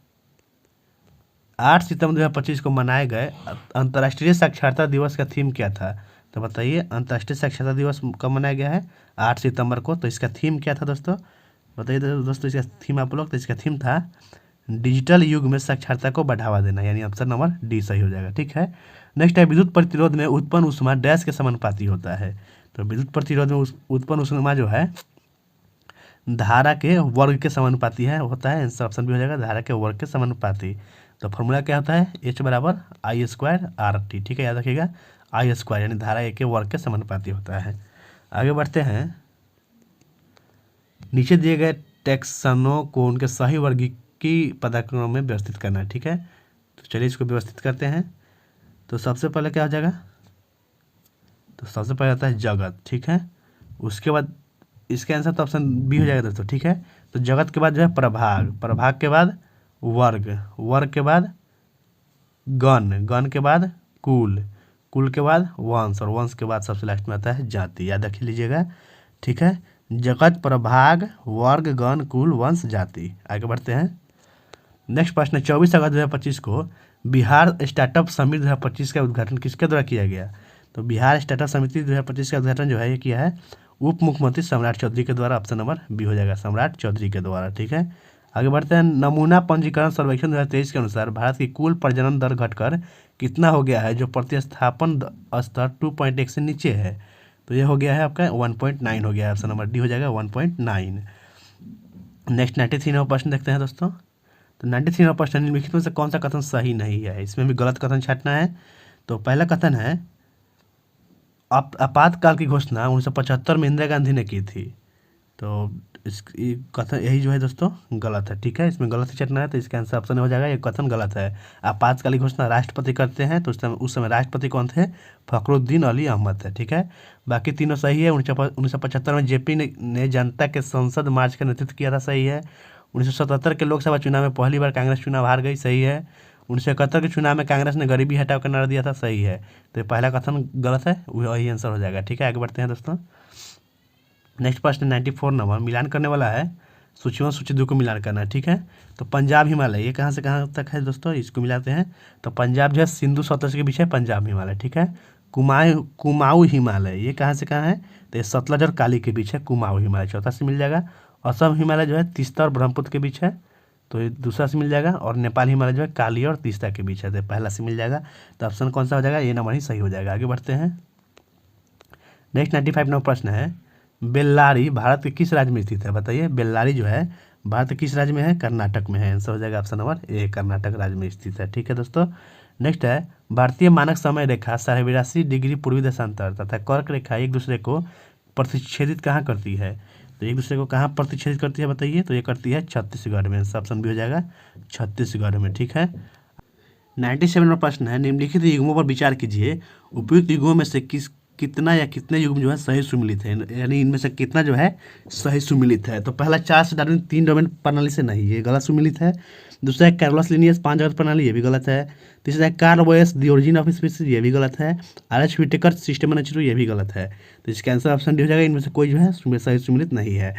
8 सितंबर 2025 को मनाए गए अंतर्राष्ट्रीय साक्षरता दिवस का थीम क्या था, तो बताइए अंतर्राष्ट्रीय साक्षरता दिवस कब मनाया गया है, 8 सितंबर को, तो इसका थीम क्या था दोस्तों, बताइए दोस्तों इसका थीम आप लोग, तो इसका थीम था डिजिटल युग में साक्षरता को बढ़ावा देना, यानी ऑप्शन नंबर डी सही हो जाएगा, ठीक है। नेक्स्ट है, विद्युत प्रतिरोध में उत्पन्न ऊष्मा डैश के समानुपाती होता है, तो विद्युत प्रतिरोध में उत्पन्न ऊष्मा जो है धारा के वर्ग के समानुपाती है होता है, आंसर ऑप्शन भी हो जाएगा धारा के वर्ग के समानुपाती। तो फॉर्मूला क्या होता है, H = I² RT, ठीक है, याद रखिएगा I² यानी धारा एक के वर्ग के समानुपाती होता है। आगे बढ़ते हैं, नीचे दिए गए टैक्सनों को उनके सही वर्गीकी पदाक्रम में व्यवस्थित करना है, ठीक है। तो चलिए इसको व्यवस्थित करते हैं। तो सबसे पहले क्या हो जाएगा, तो सबसे पहले आता है जगत, ठीक है। उसके बाद इसके आंसर तो ऑप्शन बी हो जाएगा दोस्तों, ठीक है। तो जगत के बाद जो है प्रभाग, प्रभाग के बाद वर्ग, वर्ग के बाद गण, गण के बाद कुल, कुल के बाद वंश, और वंश के बाद सबसे लास्ट में आता है जाति, याद रख लीजिएगा, ठीक है। जगत, प्रभाग, वर्ग, गण, कुल, वंश, जाति। आगे बढ़ते हैं, नेक्स्ट प्रश्न है, 24 अगस्त 2025 को बिहार स्टार्टअप समिट 2025 का उद्घाटन किसके द्वारा किया गया, तो बिहार स्टार्टअप समिति 2025 का उद्घाटन जो है ये किया है उप मुख्यमंत्री सम्राट चौधरी के द्वारा, ऑप्शन नंबर बी हो जाएगा सम्राट चौधरी के द्वारा, ठीक है। आगे बढ़ते हैं, नमूना पंजीकरण सर्वेक्षण 2023 के अनुसार भारत की कुल प्रजनन दर घटकर कितना हो गया है, जो प्रतिस्थापन स्तर 2.1 से नीचे है, तो ये हो गया है आपका 1.9 हो गया है, ऑप्शन नंबर डी हो जाएगा 1.9। नेक्स्ट 93वां प्रश्न देखते हैं दोस्तों। तो 93वां प्रश्न, निम्नलिखित में से कौन सा कथन सही नहीं है, इसमें भी गलत कथन छांटना है। तो पहला कथन है, आपातकाल की घोषणा 1975 में इंदिरा गांधी ने की थी, तो इस कथन यही जो है दोस्तों गलत है, ठीक है, इसमें गलत ही चटना है, तो इसका आंसर ऑप्शन हो जाएगा ये कथन गलत है। आपातकालीन घोषणा राष्ट्रपति करते हैं, तो उस समय राष्ट्रपति कौन थे, फखरुद्दीन अली अहमद थे, ठीक है। बाकी तीनों सही है। 1975 में जेपी ने जनता के संसद मार्च का नेतृत्व किया था, सही है। 1977 के लोकसभा चुनाव में पहली बार कांग्रेस चुनाव हार गई, सही है। 1971 के चुनाव में कांग्रेस ने गरीबी हटाओ का नारा दिया था, सही है। तो ये पहला कथन गलत है, वही आंसर हो जाएगा, ठीक है। आगे बढ़ते हैं दोस्तों, नेक्स्ट प्रश्न 94 नंबर, मिलान करने वाला है, सूची 1 सूची 2 को मिलान करना है, ठीक है। तो पंजाब हिमालय ये कहाँ से कहाँ तक है दोस्तों, इसको मिलाते हैं। तो पंजाब जो है सिंधु सतलज के बीच है, पंजाब हिमालय, ठीक है। कुमाऊं हिमालय ये कहाँ से कहाँ है, तो ये सतलज और काली के बीच है, कुमाऊं हिमालय चौथा से मिल जाएगा। असम हिमालय जो है तीस्ता और ब्रह्मपुत्र के बीच है, तो ये दूसरा से मिल जाएगा, और नेपाल हिमालय जो है काली और तीस्ता के बीच है, तो पहला से मिल जाएगा। तो ऑप्शन कौन सा हो जाएगा, ये नंबर ही सही हो जाएगा। आगे बढ़ते हैं। नेक्स्ट 95 नंबर प्रश्न है, बेल्लारी भारत के किस राज्य में स्थित है? बताइए, बेल्लारी जो है भारत के किस राज्य में है? कर्नाटक में है। आंसर हो जाएगा ऑप्शन नंबर ए, कर्नाटक राज्य में स्थित है। ठीक है दोस्तों। नेक्स्ट है, भारतीय मानक समय रेखा 82.5 डिग्री पूर्वी देशांतर तथा कर्क रेखा एक दूसरे को प्रतिच्छेदित कहाँ करती है? तो एक दूसरे को कहाँ प्रतिच्छेदित करती है बताइए? तो ये करती है छत्तीसगढ़ में। ऑप्शन भी हो जाएगा छत्तीसगढ़ में। ठीक है। 97 नंबर प्रश्न है, निम्नलिखित युग्मों पर विचार कीजिए, उपयुक्त युग्मों में से कितना या कितने युग्म जो है सही सुमिलित है, यानी इनमें से कितना जो है सही सुमिलित है? तो पहला 4 से डार्विन 3 डोमेन प्रणाली से नहीं, ये गलत सुमिलित है। दूसरा है कैरोलस लिनियस 5 जगत प्रणाली, ये भी गलत है। तीसरा है Karl Boyce the origin of species, ये भी गलत है। आर.एच. व्हिटेकर सिस्टम नेचुरो, ये भी गलत है। तो इसका आंसर ऑप्शन डी हो जाएगा, इनमें से कोई जो है सही सुमिलित नहीं है।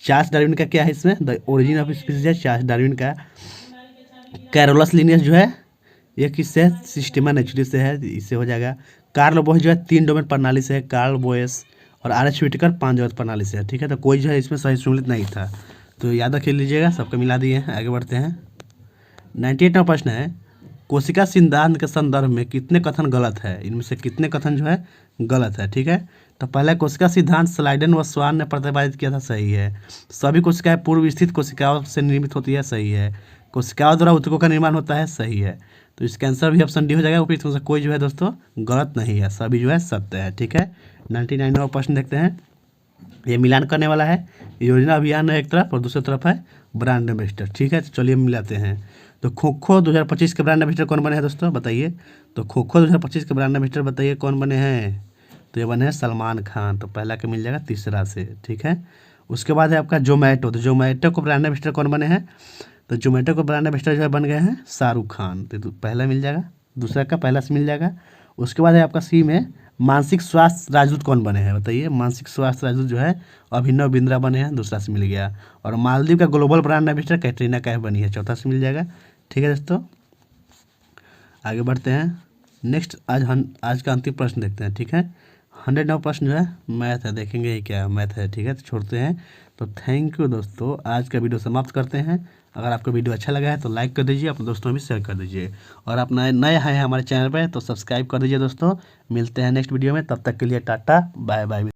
चार्ल्स डार्विन का क्या है इसमें? द ओरिजिन ऑफ स्पीसीज है चार्ल्स डार्विन का। कैरोलस लिनियस जो है ये किससे है? सिस्टेमा नेचुरी से है, इससे हो जाएगा। कार्ल बोयस जो है 3 डोमेन प्रणाली से है, कार्ल बोयस। और आर.एच. व्हिटेकर 5 जगत प्रणाली से है। ठीक है। तो कोई जो है इसमें सही सुमिलित नहीं था, तो याद रख लीजिएगा, सबको मिला दिए हैं। आगे बढ़ते हैं। 98 नंबर प्रश्न है, कोशिका सिद्धांत के संदर्भ में कितने कथन गलत है? इनमें से कितने कथन जो है गलत है? ठीक है। तो पहला कोशिका सिद्धांत स्लाइडन व स्वान ने प्रतिपादित किया था, सही है। सभी कोशिकाएं पूर्व स्थित कोशिकाओं से निर्मित होती है, सही है। कोशिकाओं द्वारा ऊतकों का निर्माण होता है, सही है। तो इसका आंसर भी ऑप्शन डी हो जाएगा। उपयुक्त में से कोई जो है दोस्तों गलत नहीं है, सभी जो है सत्य है। ठीक है। 99 नंबर प्रश्न देखते हैं, ये मिलान करने वाला है। योजना अभियान है एक तरफ और दूसरी तरफ है ब्रांड एम्बेसडर। ठीक है। तो चलिए मिलाते हैं। तो खो खो 2025 के ब्रांड एम्बेसडर कौन बने हैं दोस्तों बताइए? तो खो खो 2025 के ब्रांड एम्बेसडर बताइए कौन बने हैं? तो ये बने हैं सलमान खान। तो पहला के मिल जाएगा तीसरा से। ठीक है। उसके बाद है आपका जोमेटो। तो जोमेटो को ब्रांड एम्बेसडर कौन बने हैं? तो जोमेटो को ब्रांड एम्बेसडर जो है बन गए हैं शाहरुख खान। तो पहला मिल जाएगा, दूसरा का पहला से मिल जाएगा। उसके बाद है आपका सी में मानसिक स्वास्थ्य राजदूत कौन बने हैं बताइए? मानसिक स्वास्थ्य राजदूत जो है अभिनव बिंद्रा बने हैं, दूसरा से मिल गया। और मालदीव का global brand ambassador Katrina Kaif बनी है, चौथा से मिल जाएगा। ठीक है दोस्तों। आगे बढ़ते हैं। नेक्स्ट आज का अंतिम प्रश्न देखते हैं। ठीक है। 100 नंबर प्रश्न जो है मैथ है, देखेंगे ये क्या मैथ है। ठीक है। तो छोड़ते हैं। तो थैंक यू दोस्तों, आज का वीडियो समाप्त करते हैं। अगर आपको वीडियो अच्छा लगा है तो लाइक कर दीजिए, अपने दोस्तों में भी शेयर कर दीजिए। और आप नए हैं हमारे चैनल पर तो सब्सक्राइब कर दीजिए दोस्तों। मिलते हैं नेक्स्ट वीडियो में, तब तक के लिए टाटा बाय बाय।